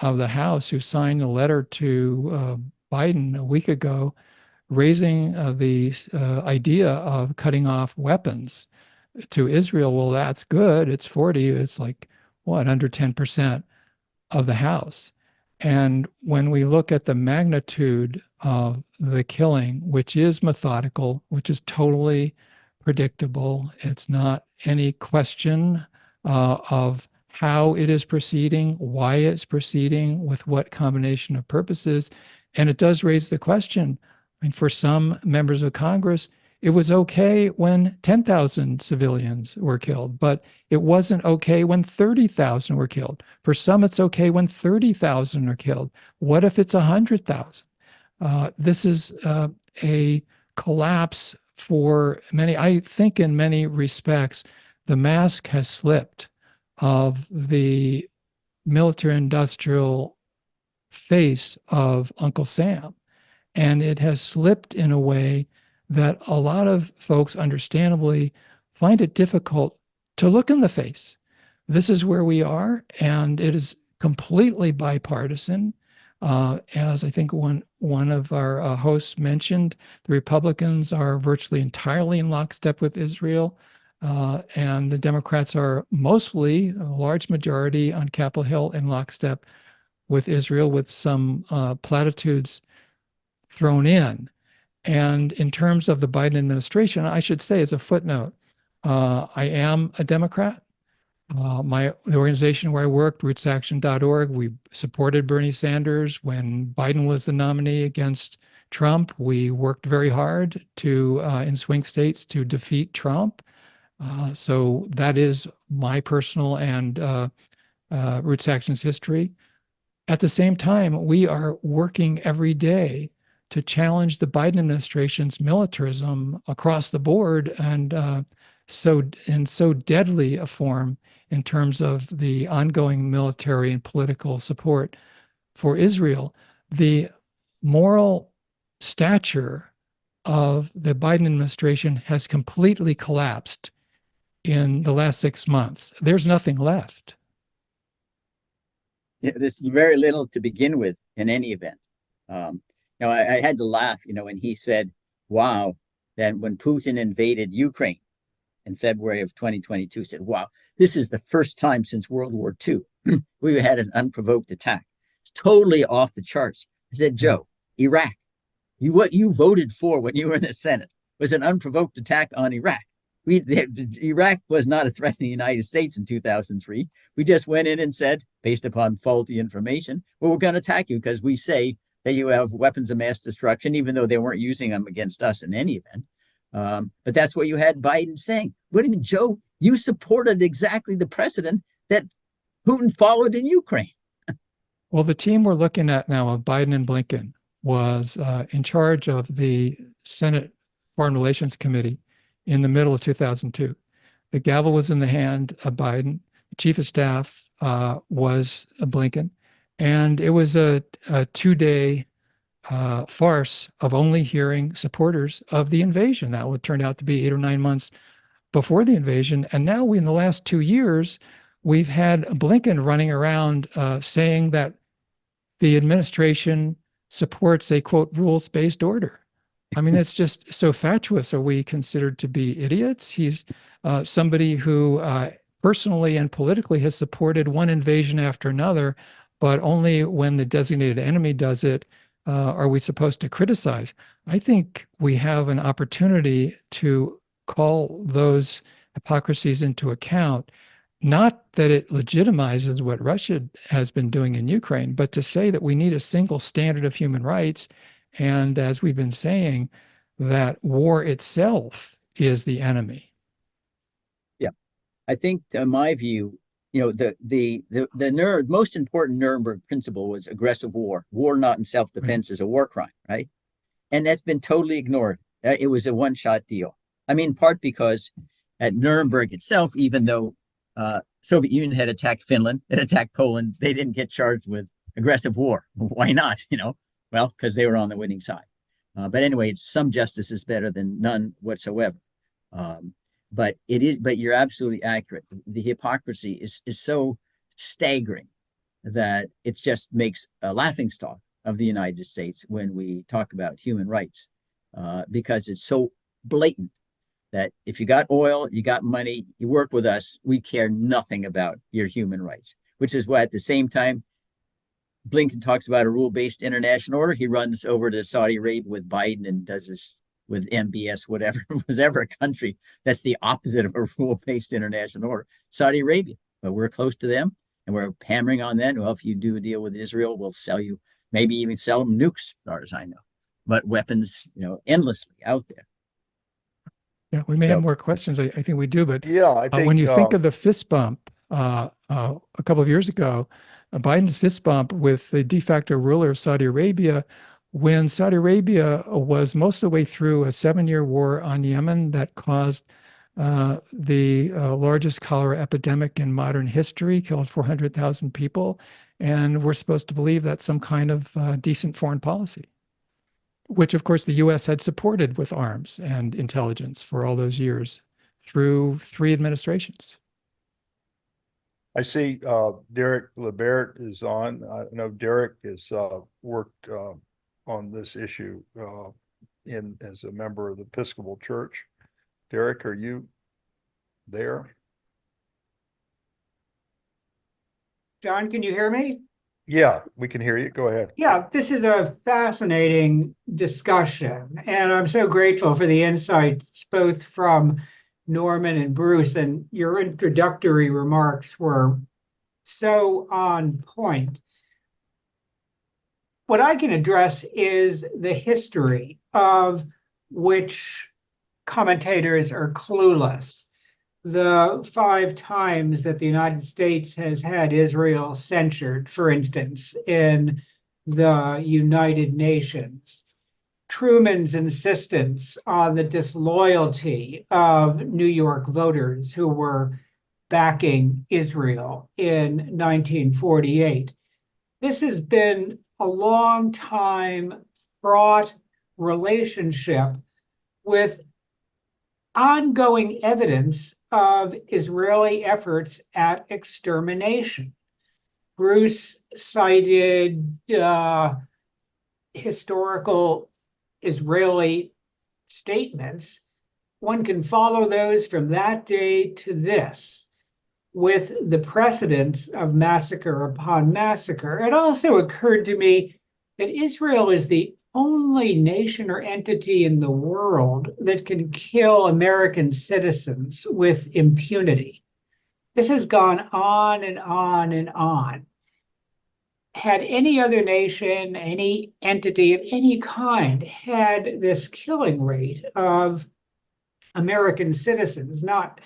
of the House who signed a letter to Biden a week ago, raising the idea of cutting off weapons to Israel. Well, that's good. It's 40. It's like, what, under 10% of the House. And when we look at the magnitude of the killing, which is methodical, which is totally predictable, it's not any question of how it is proceeding, why it's proceeding, with what combination of purposes. And it does raise the question, I mean, for some members of Congress, it was okay when 10,000 civilians were killed, but it wasn't okay when 30,000 were killed. For some, it's okay when 30,000 are killed. What if it's 100,000? This is a collapse for many. I think in many respects, the mask has slipped of the military-industrial face of Uncle Sam. And it has slipped in a way that a lot of folks understandably find it difficult to look in the face. This is where we are, and it is completely bipartisan. As I think one of our hosts mentioned, the Republicans are virtually entirely in lockstep with Israel, and the Democrats are mostly, a large majority on Capitol Hill, in lockstep with Israel, with some platitudes thrown in. And in terms of the Biden administration, I should say as a footnote, I am a Democrat. The organization where I worked, rootsaction.org, we supported Bernie Sanders when Biden was the nominee against Trump. We worked very hard to, in swing states, to defeat Trump. So that is my personal and Roots Action's history. At the same time, we are working every day to challenge the Biden administration's militarism across the board, and so deadly a form in terms of the ongoing military and political support for Israel. The moral stature of the Biden administration has completely collapsed in the last 6 months. There's nothing left. Yeah, there's very little to begin with in any event. I had to laugh, when he said, wow, that when Putin invaded Ukraine in February of 2022, said, wow, this is the first time since World War II we had an unprovoked attack. It's totally off the charts. I said, Joe, Iraq, what you voted for when you were in the Senate was an unprovoked attack on Iraq. Iraq was not a threat to the United States in 2003. We just went in and said, based upon faulty information, well, we're going to attack you because we say that you have weapons of mass destruction, even though they weren't using them against us in any event. But that's what you had Biden saying. What do you mean, Joe? You supported exactly the precedent that Putin followed in Ukraine. Well, the team we're looking at now of Biden and Blinken was in charge of the Senate Foreign Relations Committee in the middle of 2002. The gavel was in the hand of Biden. The chief of staff was Blinken. And it was a 2-day farce of only hearing supporters of the invasion. That would turn out to be 8 or 9 months before the invasion. And now in the last 2 years, we've had Blinken running around saying that the administration supports a, quote, rules-based order. I mean, it's just so fatuous. Are we considered to be idiots? He's somebody who personally and politically has supported one invasion after another, but only when the designated enemy does it are we supposed to criticize. I think we have an opportunity to call those hypocrisies into account. Not that it legitimizes what Russia has been doing in Ukraine, but to say that we need a single standard of human rights. And as we've been saying, that war itself is the enemy. Yeah, I think, in my view, the most important Nuremberg principle was aggressive war. War not in self-defense is a war crime, right? And that's been totally ignored. It was a one-shot deal. I mean, in part because at Nuremberg itself, even though Soviet Union had attacked Finland, it attacked Poland, they didn't get charged with aggressive war. Why not? Well, because they were on the winning side. But anyway, some justice is better than none whatsoever. But you're absolutely accurate. The hypocrisy is so staggering that it just makes a laughingstock of the United States when we talk about human rights, because it's so blatant that if you got oil, you got money, you work with us, we care nothing about your human rights, which is why at the same time, Blinken talks about a rule-based international order. He runs over to Saudi Arabia with Biden and does this with MBS, whatever a country that's the opposite of a rule-based international order. Saudi Arabia, but we're close to them and we're hammering on them. Well, if you do a deal with Israel, we'll sell you, maybe even sell them nukes, as far as I know, but weapons, endlessly out there. Yeah, we may have more questions. I think we do, but Yeah, I think when you think of the fist bump a couple of years ago, Biden's fist bump with the de facto ruler of Saudi Arabia, when Saudi Arabia was most of the way through a 7-year war on Yemen that caused the largest cholera epidemic in modern history, killed 400,000 people, and we're supposed to believe that's some kind of decent foreign policy, which of course the U.S. had supported with arms and intelligence for all those years through 3 administrations. I see Derek LeBert is on. I know Derek has worked on this issue as a member of the Episcopal Church. Derek, are you there? John, can you hear me? Yeah, we can hear you. Go ahead. Yeah, this is a fascinating discussion, and I'm so grateful for the insights both from Norman and Bruce, and your introductory remarks were so on point. What I can address is the history of which commentators are clueless. The 5 times that the United States has had Israel censured, for instance, in the United Nations. Truman's insistence on the disloyalty of New York voters who were backing Israel in 1948. This has been a long time fraught relationship with ongoing evidence of Israeli efforts at extermination. Bruce cited historical Israeli statements. One can follow those from that day to this, with the precedents of massacre upon massacre. It also occurred to me that Israel is the only nation or entity in the world that can kill American citizens with impunity. This has gone on and on and on. Had any other nation, any entity of any kind had this killing rate of American citizens, not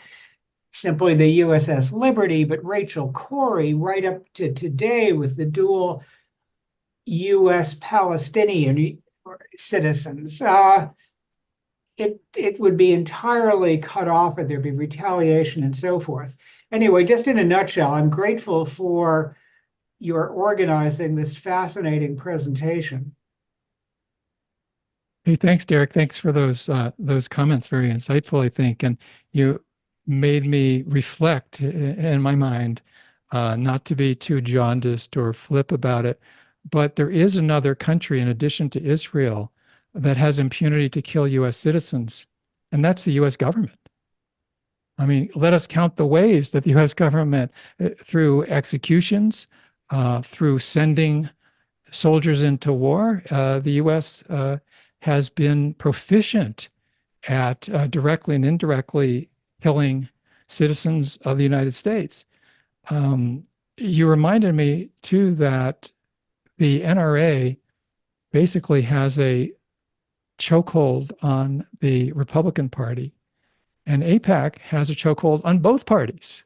simply the USS Liberty, but Rachel Corrie right up to today with the dual US Palestinian citizens, it would be entirely cut off and there'd be retaliation and so forth. Anyway, just in a nutshell, I'm grateful for your organizing this fascinating presentation. Hey, thanks, Derek. Thanks for those comments. Very insightful, I think. And you made me reflect in my mind, not to be too jaundiced or flip about it, but there is another country in addition to Israel that has impunity to kill US citizens, and that's the US government. I mean, let us count the ways that the US government, through executions, through sending soldiers into war, the US has been proficient at directly and indirectly killing citizens of the United States. You reminded me too that the NRA basically has a chokehold on the Republican Party, and AIPAC has a chokehold on both parties.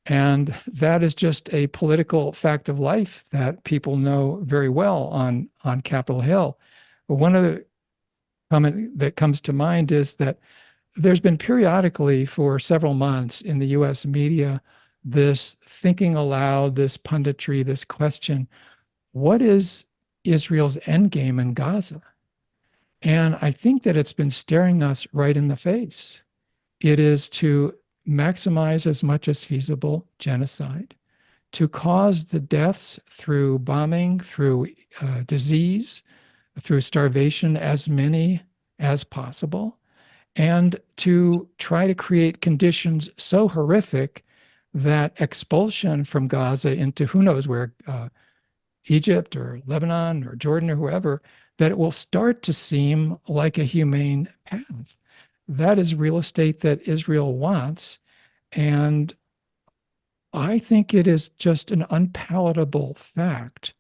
And that is just a political fact of life that people know very well on Capitol Hill. But one of the comment that comes to mind is that there's been periodically for several months in the US media this thinking aloud, this punditry, this question, what is Israel's endgame in Gaza? And I think that it's been staring us right in the face. It is to maximize as much as feasible genocide, to cause the deaths through bombing, through disease, through starvation, as many as possible, and to try to create conditions so horrific that expulsion from Gaza into who knows where, Egypt or Lebanon or Jordan or whoever, that it will start to seem like a humane path. That is real estate that Israel wants. And I think it is just an unpalatable fact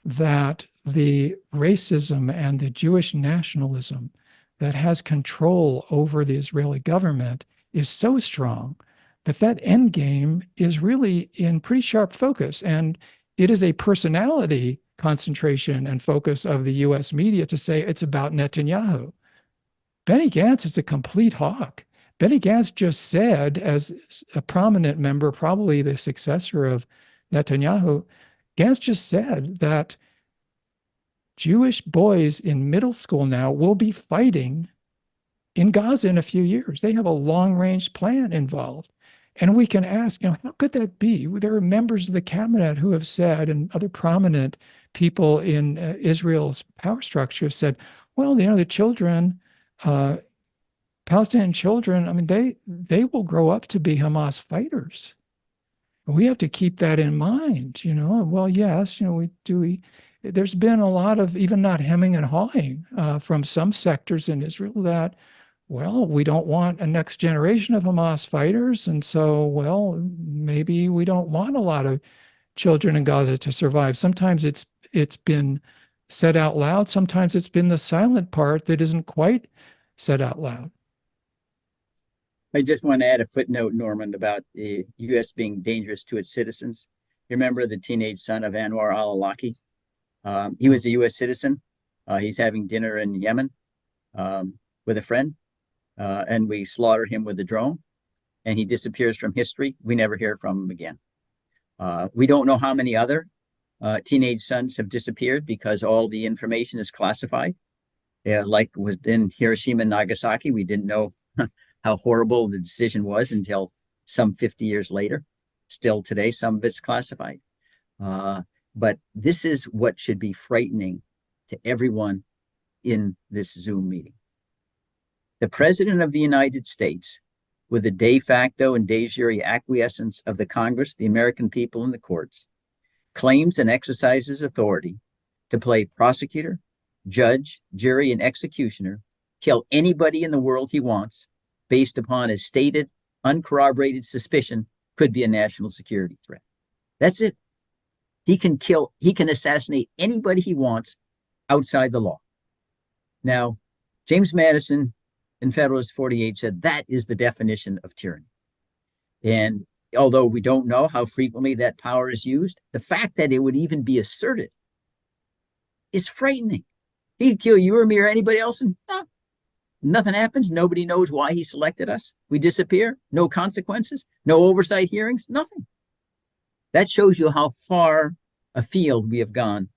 that the racism and the Jewish nationalism that has control over the Israeli government is so strong that that end game is really in pretty sharp focus. And it is a personality concentration and focus of the US media to say it's about Netanyahu. Benny Gantz is a complete hawk. Benny Gantz just said, as a prominent member, probably the successor of Netanyahu, Gantz just said that Jewish boys in middle school now will be fighting in Gaza in a few years. They have a long-range plan involved. And we can ask, how could that be? There are members of the cabinet who have said, and other prominent people in Israel's power structure have said, well, the children, Palestinian children, I mean, they will grow up to be Hamas fighters. We have to keep that in mind, Well, yes, there's been a lot of even not hemming and hawing from some sectors in Israel that, well, we don't want a next generation of Hamas fighters. And so, well, maybe we don't want a lot of children in Gaza to survive. Sometimes it's been said out loud. Sometimes it's been the silent part that isn't quite said out loud. I just want to add a footnote, Norman, about the U.S. being dangerous to its citizens. You remember the teenage son of Anwar al-Awlaki? He was a U.S. citizen. He's having dinner in Yemen with a friend, and we slaughtered him with a drone, and he disappears from history. We never hear from him again. We don't know how many other teenage sons have disappeared because all the information is classified. like was in Hiroshima and Nagasaki. We didn't know how horrible the decision was until some 50 years later. Still today, some of it's classified. But this is what should be frightening to everyone in this Zoom meeting. The President of the United States, with the de facto and de jure acquiescence of the Congress, the American people, and the courts, claims and exercises authority to play prosecutor, judge, jury, and executioner, kill anybody in the world he wants, based upon his stated, uncorroborated suspicion could be a national security threat. That's it. He can assassinate anybody he wants outside the law. Now, James Madison in Federalist 48 said that is the definition of tyranny. And although we don't know how frequently that power is used, the fact that it would even be asserted is frightening. He'd kill you or me or anybody else, and nothing happens. Nobody knows why he selected us. We disappear. No consequences. No oversight hearings. Nothing. That shows you how far afield we have gone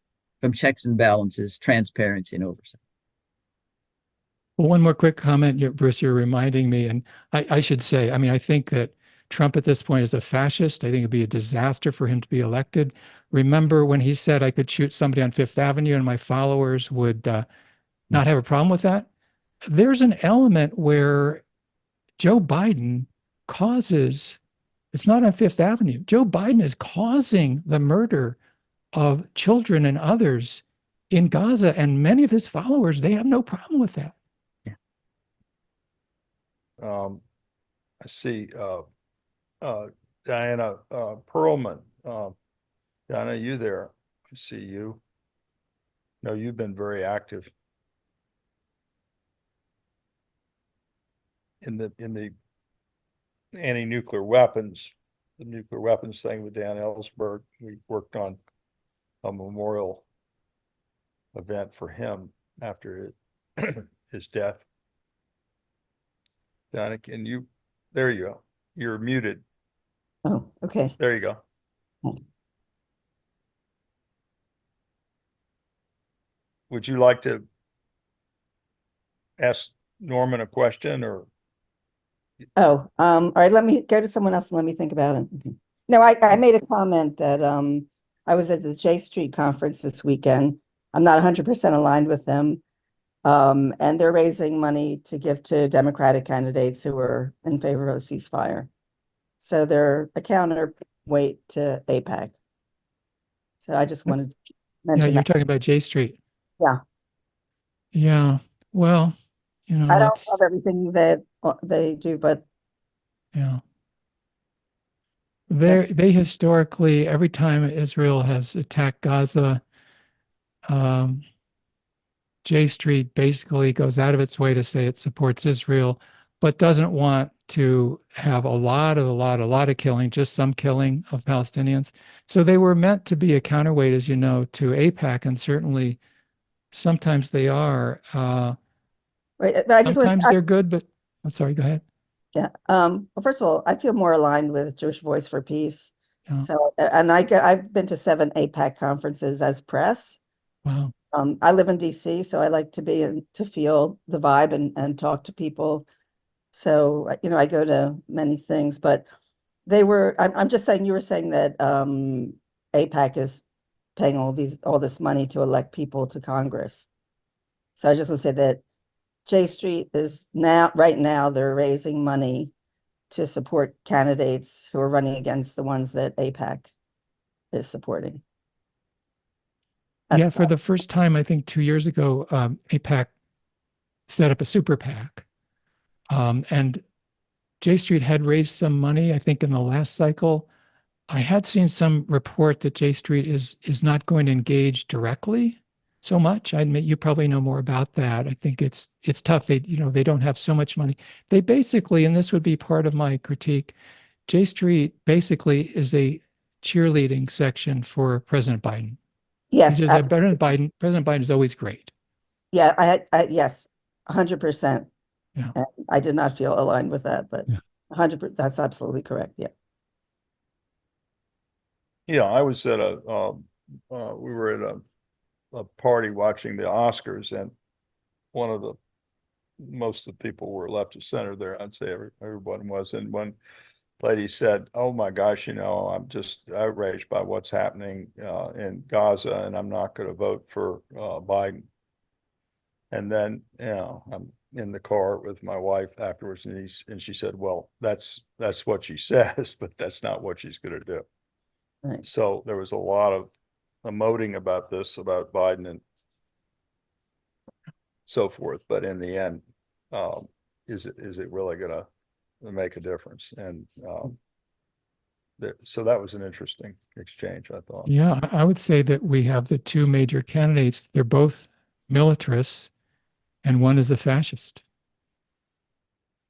from checks and balances, transparency, and oversight. Well, one more quick comment, Bruce, you're reminding me, and I should say, I mean, I think that Trump at this point is a fascist. I think it'd be a disaster for him to be elected. Remember when he said I could shoot somebody on Fifth Avenue and my followers would not have a problem with that? There's an element where Joe Biden causes, it's not on Fifth Avenue. Joe Biden is causing the murder of children and others in Gaza, and many of his followers, they have no problem with that. I see Diana Perlman. Diana, you there? I see you. No, you've been very active in the anti-nuclear weapons, the nuclear weapons thing with Dan Ellsberg. We worked on a memorial event for him after his death. Donna, can you, there you go. You're muted. Oh, okay. There you go. Would you like to ask Norman a question or? Oh, all right, let me go to someone else and let me think about it. Okay. No, I made a comment that I was at the J Street conference this weekend. I'm not 100% aligned with them. And they're raising money to give to Democratic candidates who are in favor of a ceasefire. So they're a counterweight to AIPAC. So I just wanted to mention You're that. talking about J Street. Yeah. Yeah. Well, you know, I don't love everything that they do, but yeah. They historically, every time Israel has attacked Gaza, J Street basically goes out of its way to say it supports Israel, but doesn't want to have a lot of killing, just some killing of Palestinians. So they were meant to be a counterweight, as you know, to AIPAC, and certainly sometimes they are. right, but I just Sometimes want they're good, but I'm sorry, go ahead. yeah. Well, first of all, I feel more aligned with Jewish Voice for Peace. Yeah. So, and I've been to 7 AIPAC conferences as press. Wow. I live in DC, so I like to be to feel the vibe and talk to people. So, you know, I go to many things, but I'm just saying, you were saying that AIPAC is paying all this money to elect people to Congress. So I just want to say that J Street is right now, they're raising money to support candidates who are running against the ones that AIPAC is supporting. Yeah, for the first time, I think 2 years ago, AIPAC set up a super PAC. And J Street had raised some money, I think, in the last cycle. I had seen some report that J Street is not going to engage directly so much. I admit you probably know more about that. I think it's tough. They don't have so much money. They basically, and this would be part of my critique, J Street basically is a cheerleading section for President Biden. Yes, President Biden is always great. yeah, yes, 100%. Yeah. And I did not feel aligned with that, but Yeah. 100%, that's absolutely correct. Yeah. Yeah, I was at we were at a party watching the Oscars, and one of the, most of the people were left of center there. I'd say everyone was. And one lady said, "Oh my gosh, I'm just outraged by what's happening in Gaza, and I'm not going to vote for Biden." And then, I'm in the car with my wife afterwards, and she said, "Well, that's what she says, but that's not what she's going to do." Right. So there was a lot of emoting about this, about Biden and so forth. But in the end, is it really going to make a difference? And so that was an interesting exchange, I thought. Yeah, I would say that we have the two major candidates. They're both militarists, and one is a fascist.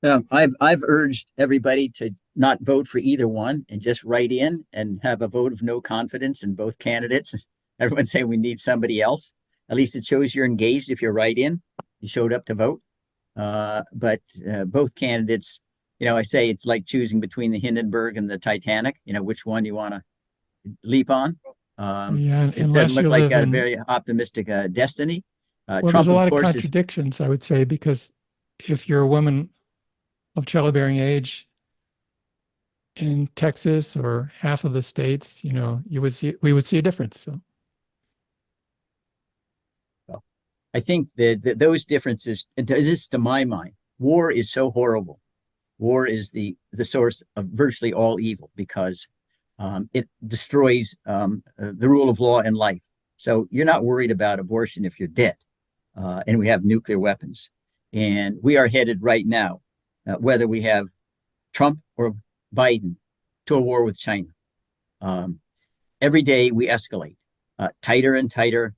I've urged everybody to not vote for either one and just write in and have a vote of no confidence in both candidates. Everyone's saying we need somebody else. At least it shows you're engaged if you write in. You showed up to vote. But both candidates, I say it's like choosing between the Hindenburg and the Titanic. Which one you want to leap on. Yeah, it doesn't unless look you like live a in, very optimistic destiny. well, Trump, there's a of lot of course, is contradictions, I would say, because if you're a woman of childbearing age in Texas or half of the states, we would see a difference. So I think that those differences, this to my mind, war is so horrible. War is the source of virtually all evil because it destroys the rule of law and life. So you're not worried about abortion if you're dead, and we have nuclear weapons. And we are headed right now, whether we have Trump or Biden, to a war with China. Every day we escalate, tighter and tighter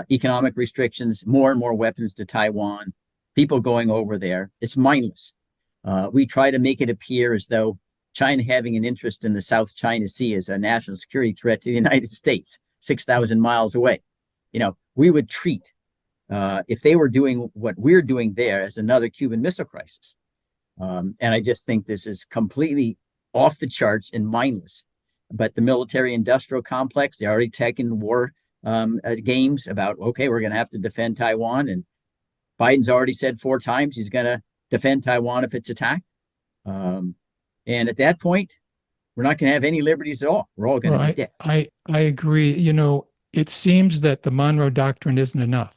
economic restrictions, more and more weapons to Taiwan, people going over there. It's mindless. We try to make it appear as though China having an interest in the South China Sea is a national security threat to the United States, 6,000 miles away. We would treat, if they were doing what we're doing there, as another Cuban Missile Crisis. And I just think this is completely off the charts and mindless. But the military-industrial complex, they're already taking war games about, okay, we're going to have to defend Taiwan. And Biden's already said 4 times he's going to defend Taiwan if it's attacked. And at that point, we're not going to have any liberties at all. We're all going to be dead. I agree. It seems that the Monroe Doctrine isn't enough.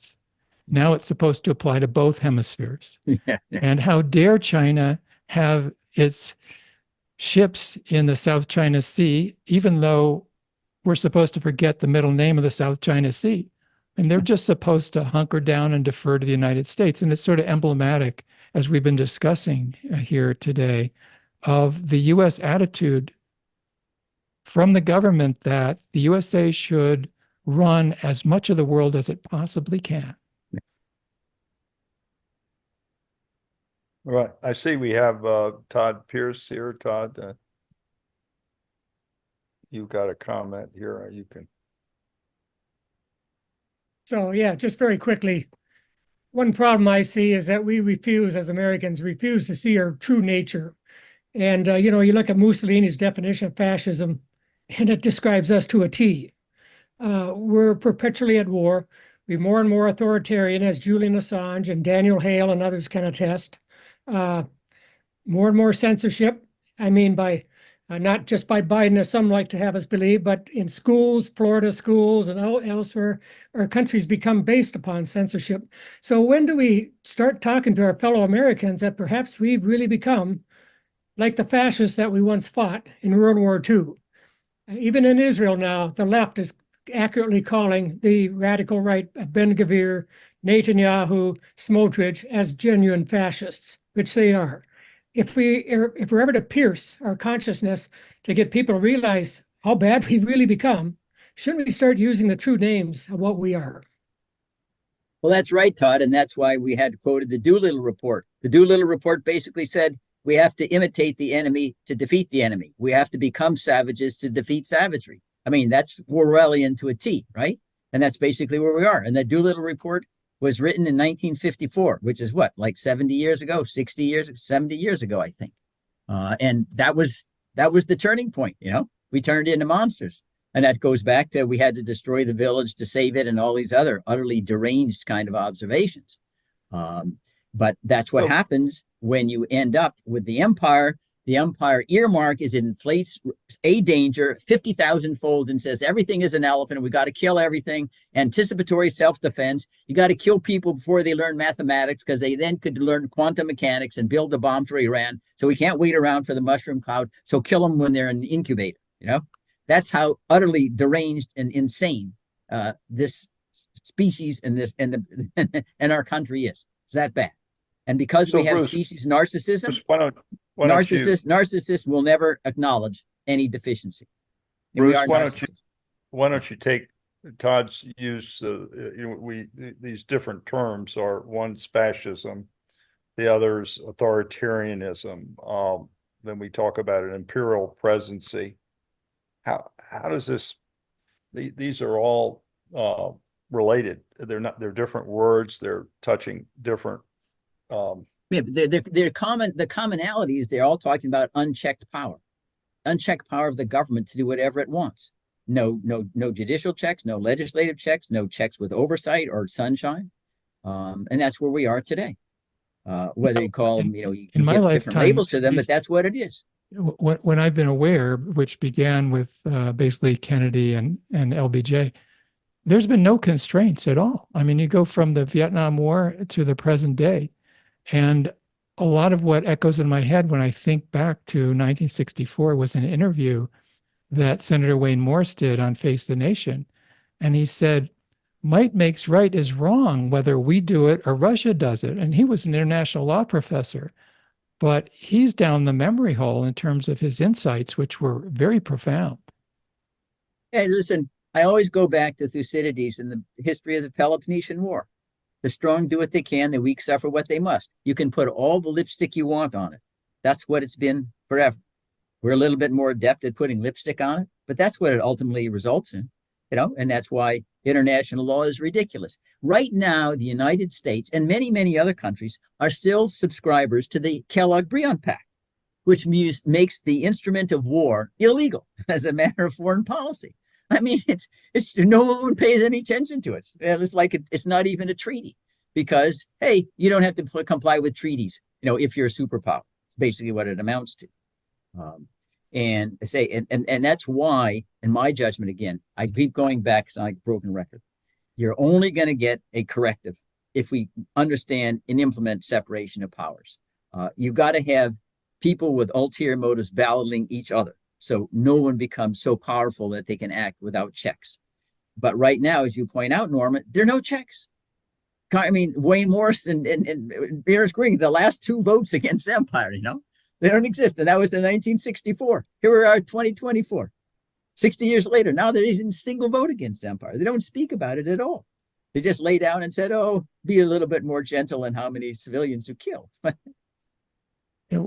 Now it's supposed to apply to both hemispheres. Yeah. And how dare China have its ships in the South China Sea, even though we're supposed to forget the middle name of the South China Sea. And they're just supposed to hunker down and defer to the United States. And it's sort of emblematic, as we've been discussing here today, of the U.S. attitude from the government that the USA should run as much of the world as it possibly can. All right. I see we have Todd Pierce here. Todd, you've got a comment here. You can. So yeah, just very quickly, one problem I see is that we refuse, as Americans, refuse to see our true nature. And, you look at Mussolini's definition of fascism, and it describes us to a T. We're perpetually at war. We're more and more authoritarian, as Julian Assange and Daniel Hale and others can attest. More and more censorship. I mean, by not just by Biden, as some like to have us believe, but in schools, Florida schools, and elsewhere, our country's become based upon censorship. So when do we start talking to our fellow Americans that perhaps we've really become like the fascists that we once fought in World War II? Even in Israel now, the left is accurately calling the radical right, Ben-Gvir, Netanyahu, Smotrich, as genuine fascists, which they are. If we're ever to pierce our consciousness to get people to realize how bad we've really become, shouldn't we start using the true names of what we are? Well, that's right, Todd. And that's why we had quoted the Doolittle report. The Doolittle report basically said we have to imitate the enemy to defeat the enemy. We have to become savages to defeat savagery. I mean, that's Orwellian to a T, right? And that's basically where we are. And that Doolittle report was written in 1954, which is what, like 70 years ago, 60 years, 70 years ago, I think. And that was the turning point. We turned into monsters. And that goes back to we had to destroy the village to save it and all these other utterly deranged kind of observations. But that's what happens when you end up with the empire. The empire earmark is it inflates a danger 50,000-fold and says everything is an elephant. We got to kill everything. Anticipatory self-defense. You got to kill people before they learn mathematics because they then could learn quantum mechanics and build a bomb for Iran. So we can't wait around for the mushroom cloud. So kill them when they're in the incubator. You know, that's how utterly deranged and insane this species and and our country is. It's that bad. And because we have Bruce, species narcissism, Bruce, narcissists will never acknowledge any deficiency. And Bruce, we are narcissists. why don't you take Todd's use? These different terms are one's fascism, the other's authoritarianism. Then we talk about an imperial presidency. How does this? These are all related. They're different words. They're touching different. Yeah, but the commonality is they're all talking about unchecked power of the government to do whatever it wants. No judicial checks, no legislative checks, no checks with oversight or sunshine. And that's where we are today. Whether you call them, you can give different labels to them, but that's what it is. When I've been aware, which began with basically Kennedy and LBJ, there's been no constraints at all. I mean, you go from the Vietnam War to the present day. And a lot of what echoes in my head when I think back to 1964 was an interview that Senator Wayne Morse did on Face the Nation. And he said, might makes right is wrong, whether we do it or Russia does it. And he was an international law professor, but he's down the memory hole in terms of his insights, which were very profound. Hey, listen, I always go back to Thucydides and the history of the Peloponnesian War. The strong do what they can, the weak suffer what they must. You can put all the lipstick you want on it. That's what it's been forever. We're a little bit more adept at putting lipstick on it, but that's what it ultimately results in, and that's why international law is ridiculous. Right now, the United States and many, many other countries are still subscribers to the Kellogg-Briand Pact, which makes the instrument of war illegal as a matter of foreign policy. I mean, it's no one pays any attention to it. It's like it's not even a treaty because, hey, you don't have to comply with treaties, if you're a superpower. It's basically what it amounts to. And that's why, in my judgment, again, I keep going back, it's like a broken record. You're only going to get a corrective if we understand and implement separation of powers. You got to have people with ulterior motives battling each other. So no one becomes so powerful that they can act without checks. But right now, as you point out, Norman, there are no checks. I mean, Wayne Morse and Ernest Green, the last two votes against empire, they don't exist. And that was in 1964. Here we are, 2024. 60 years later, now there isn't a single vote against empire. They don't speak about it at all. They just lay down and said, oh, be a little bit more gentle in how many civilians you kill.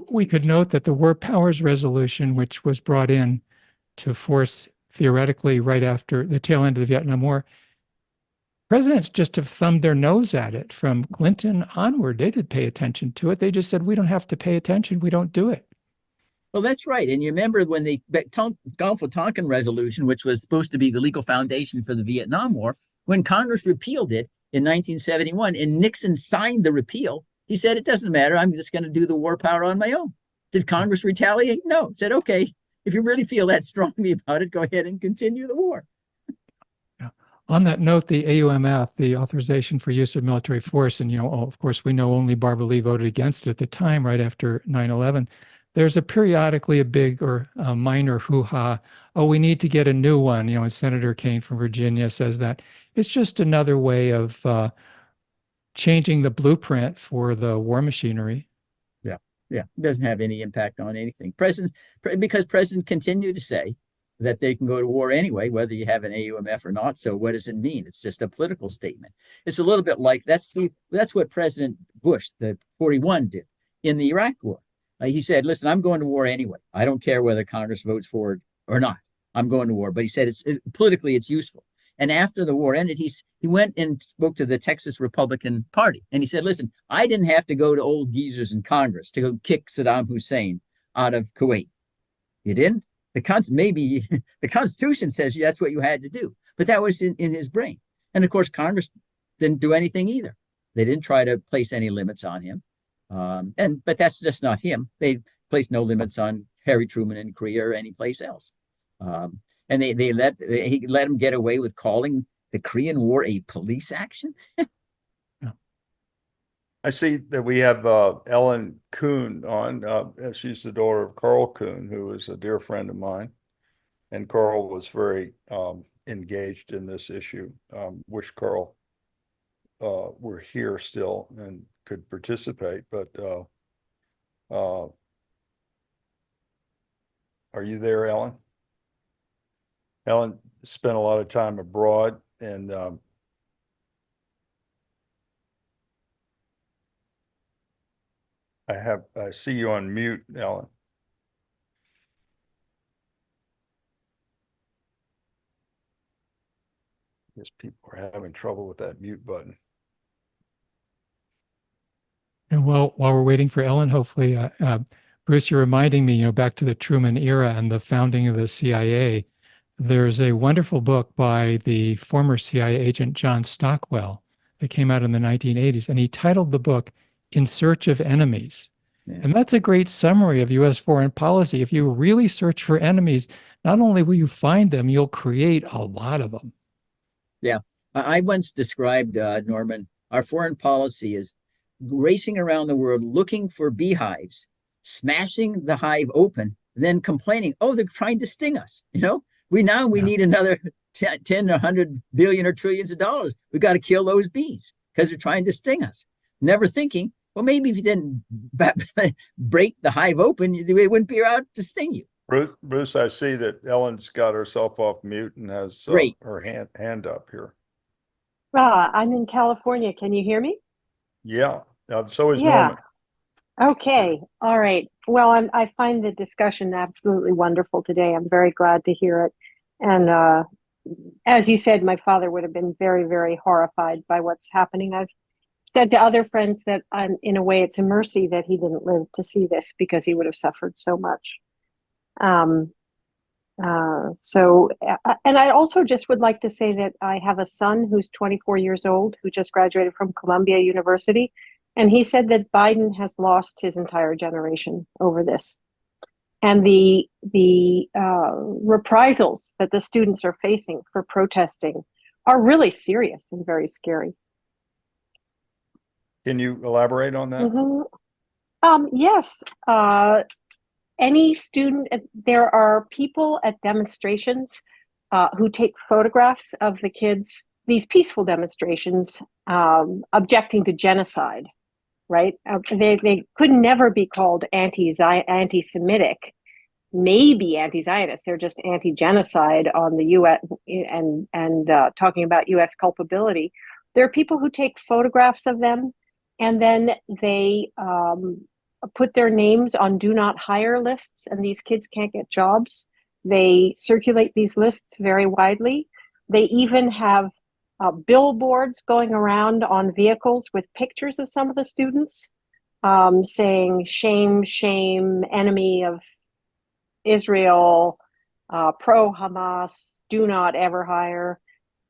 We could note that the War Powers Resolution, which was brought in to force theoretically right after the tail end of the Vietnam War, presidents just have thumbed their nose at it from Clinton onward. They didn't pay attention to it. They just said, we don't have to pay attention. We don't do it. Well, that's right. And you remember when the Gulf of Tonkin Resolution, which was supposed to be the legal foundation for the Vietnam War, when Congress repealed it in 1971 and Nixon signed the repeal, he said, it doesn't matter. I'm just going to do the war power on my own. Did Congress retaliate? No. It said, okay, if you really feel that strongly about it, go ahead and continue the war. Yeah. On that note, the AUMF, the Authorization for Use of Military Force, and, of course, we know only Barbara Lee voted against it at the time, right after 9/11. There's periodically a big or a minor hoo-ha. Oh, we need to get a new one. And Senator Kaine from Virginia says that it's just another way of changing the blueprint for the war machinery. Yeah, it doesn't have any impact on anything. Because presidents continue to say that they can go to war anyway, whether you have an AUMF or not. So what does it mean? It's just a political statement. It's a little bit like that's what President Bush, the 41, did in the Iraq War. He said, listen, I'm going to war anyway. I don't care whether Congress votes for it or not. I'm going to war. But he said politically it's useful. And after the war ended, he went and spoke to the Texas Republican Party. And he said, listen, I didn't have to go to old geezers in Congress to go kick Saddam Hussein out of Kuwait. You didn't? Maybe the Constitution says that's what you had to do. But that was in his brain. And of course, Congress didn't do anything either. They didn't try to place any limits on him. But that's just not him. They placed no limits on Harry Truman in Korea or any place else. And he let him get away with calling the Korean War a police action. I see that we have Ellen Kuhn on. She's the daughter of Carl Kuhn, who is a dear friend of mine. And Carl was very engaged in this issue. Wish Carl were here still and could participate, but are you there, Ellen? Ellen spent a lot of time abroad, and I see you on mute, Ellen. Guess people are having trouble with that mute button. And while we're waiting for Ellen, hopefully, Bruce, you're reminding me, back to the Truman era and the founding of the CIA. There's a wonderful book by the former CIA agent John Stockwell that came out in the 1980s, and he titled the book "In Search of Enemies." Yeah. And that's a great summary of U.S. foreign policy. If you really search for enemies, not only will you find them, you'll create a lot of them. Yeah, I once described, Norman, our foreign policy is racing around the world looking for beehives, smashing the hive open, then complaining, oh, they're trying to sting us. We need another 10, 100 billion or trillions of dollars. We got to kill those bees because they're trying to sting us. Never thinking, well, maybe if you didn't break the hive open, they wouldn't be out to sting you. Bruce, I see that Ellen's got herself off mute and has her hand up here. I'm in California. Can you hear me? Yeah. So is Norman. Okay. All right. Well, I find the discussion absolutely wonderful today. I'm very glad to hear it. And as you said, my father would have been very, very horrified by what's happening. I've said to other friends that in a way it's a mercy that he didn't live to see this, because he would have suffered so much. And I also just would like to say that I have a son who's 24 years old, who just graduated from Columbia University. And he said that Biden has lost his entire generation over this. And the reprisals that the students are facing for protesting are really serious and very scary. Can you elaborate on that? Mm-hmm. Yes. Any student, there are people at demonstrations who take photographs of the kids, these peaceful demonstrations, objecting to genocide, right? They could never be called anti-Semitic, maybe anti-Zionist. They're just anti-genocide on the U.S. and talking about U.S. culpability. There are people who take photographs of them, and then they put their names on do not hire lists, and these kids can't get jobs. They circulate these lists very widely. They even have billboards going around on vehicles with pictures of some of the students saying, shame, shame, enemy of Israel, pro-Hamas, do not ever hire.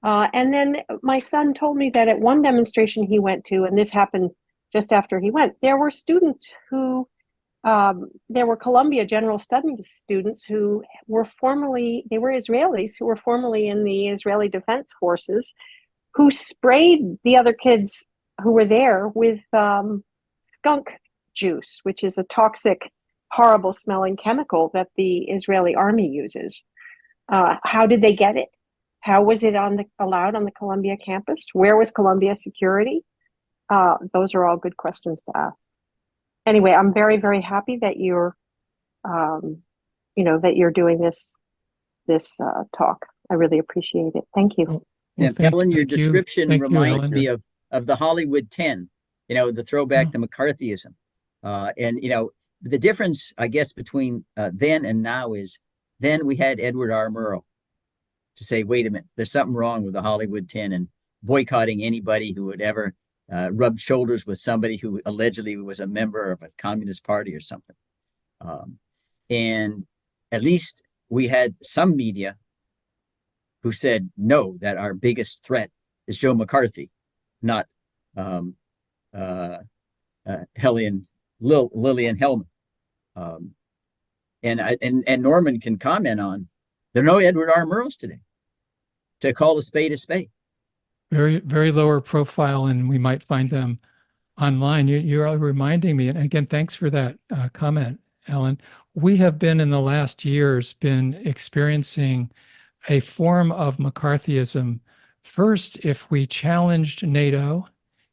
And then my son told me that at one demonstration he went to, and this happened just after he went, there were students who, there were Columbia General Studies students who were they were Israelis who were formerly in the Israeli Defense Forces, who sprayed the other kids who were there with skunk juice, which is a toxic, horrible smelling chemical that the Israeli army uses. How did they get it? How was it allowed on the Columbia campus? Where was Columbia security? Those are all good questions to ask. Anyway, I'm very, very happy that you're, that you're doing this talk. I really appreciate it. Thank you. Well, Ellen, your description reminds me of the Hollywood 10, the throwback to McCarthyism. And the difference, I guess, between then and now is then we had Edward R. Murrow to say, wait a minute, there's something wrong with the Hollywood 10 and boycotting anybody who would ever rub shoulders with somebody who allegedly was a member of a communist party or something. And at least we had some media who said, no, that our biggest threat is Joe McCarthy, not Lillian Hellman. And Norman can comment on, there are no Edward R. Murrows today to call a spade a spade. Very, very lower profile, and we might find them online. You're reminding me, and again, thanks for that comment, Alan. We have been in the last years been experiencing a form of McCarthyism. First, if we challenged NATO,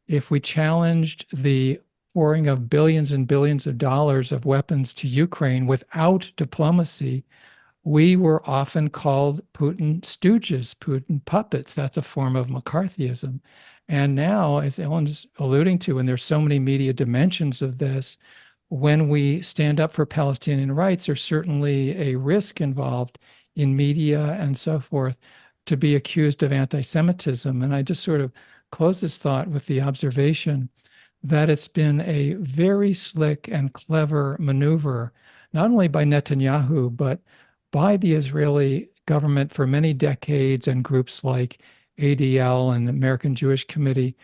if we challenged the pouring of billions and billions of dollars of weapons to Ukraine without diplomacy, we were often called Putin stooges, Putin puppets. That's a form of McCarthyism. And now, as Ellen's alluding to, and there's so many media dimensions of this, when we stand up for Palestinian rights, there's certainly a risk involved in media and so forth to be accused of anti-Semitism. And I just sort of close this thought with the observation that it's been a very slick and clever maneuver, not only by Netanyahu, but by the Israeli government for many decades and groups like ADL and the American Jewish Committee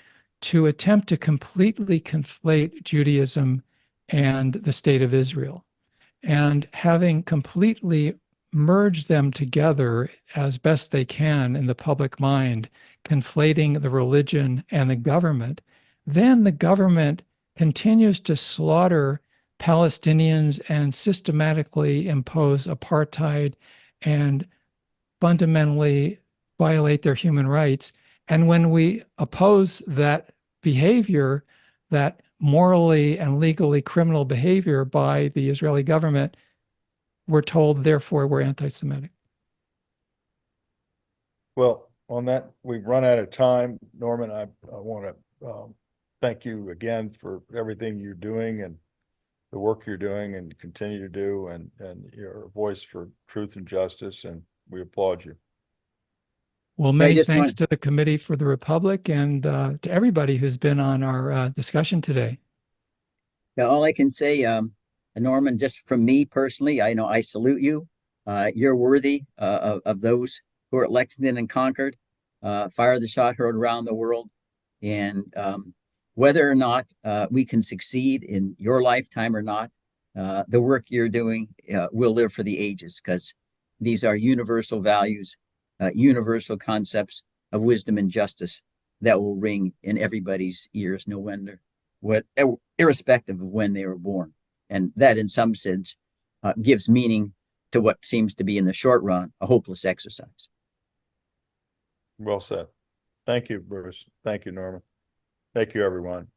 to attempt to completely conflate Judaism and the state of Israel. And having completely merged them together as best they can in the public mind, conflating the religion and the government, then the government continues to slaughter Palestinians and systematically impose apartheid and fundamentally violate their human rights. And when we oppose that behavior, that morally and legally criminal behavior by the Israeli government, we're told, therefore, we're anti-Semitic. Well, on that, we've run out of time. Norman, I want to thank you again for everything you're doing and the work you're doing and continue to do, and your voice for truth and justice, and we applaud you. Well, many thanks to the Committee for the Republic and to everybody who's been on our discussion today. Yeah, all I can say, Norman, just from me personally, I know I salute you. You're worthy of those who are at Lexington and Concord. Fire the shot heard around the world. And whether or not we can succeed in your lifetime or not, the work you're doing will live for the ages, because these are universal values, universal concepts of wisdom and justice that will ring in everybody's ears, no wonder, irrespective of when they were born. And that, in some sense, gives meaning to what seems to be, in the short run, a hopeless exercise. Well said. Thank you, Bruce. Thank you, Norman. Thank you, everyone.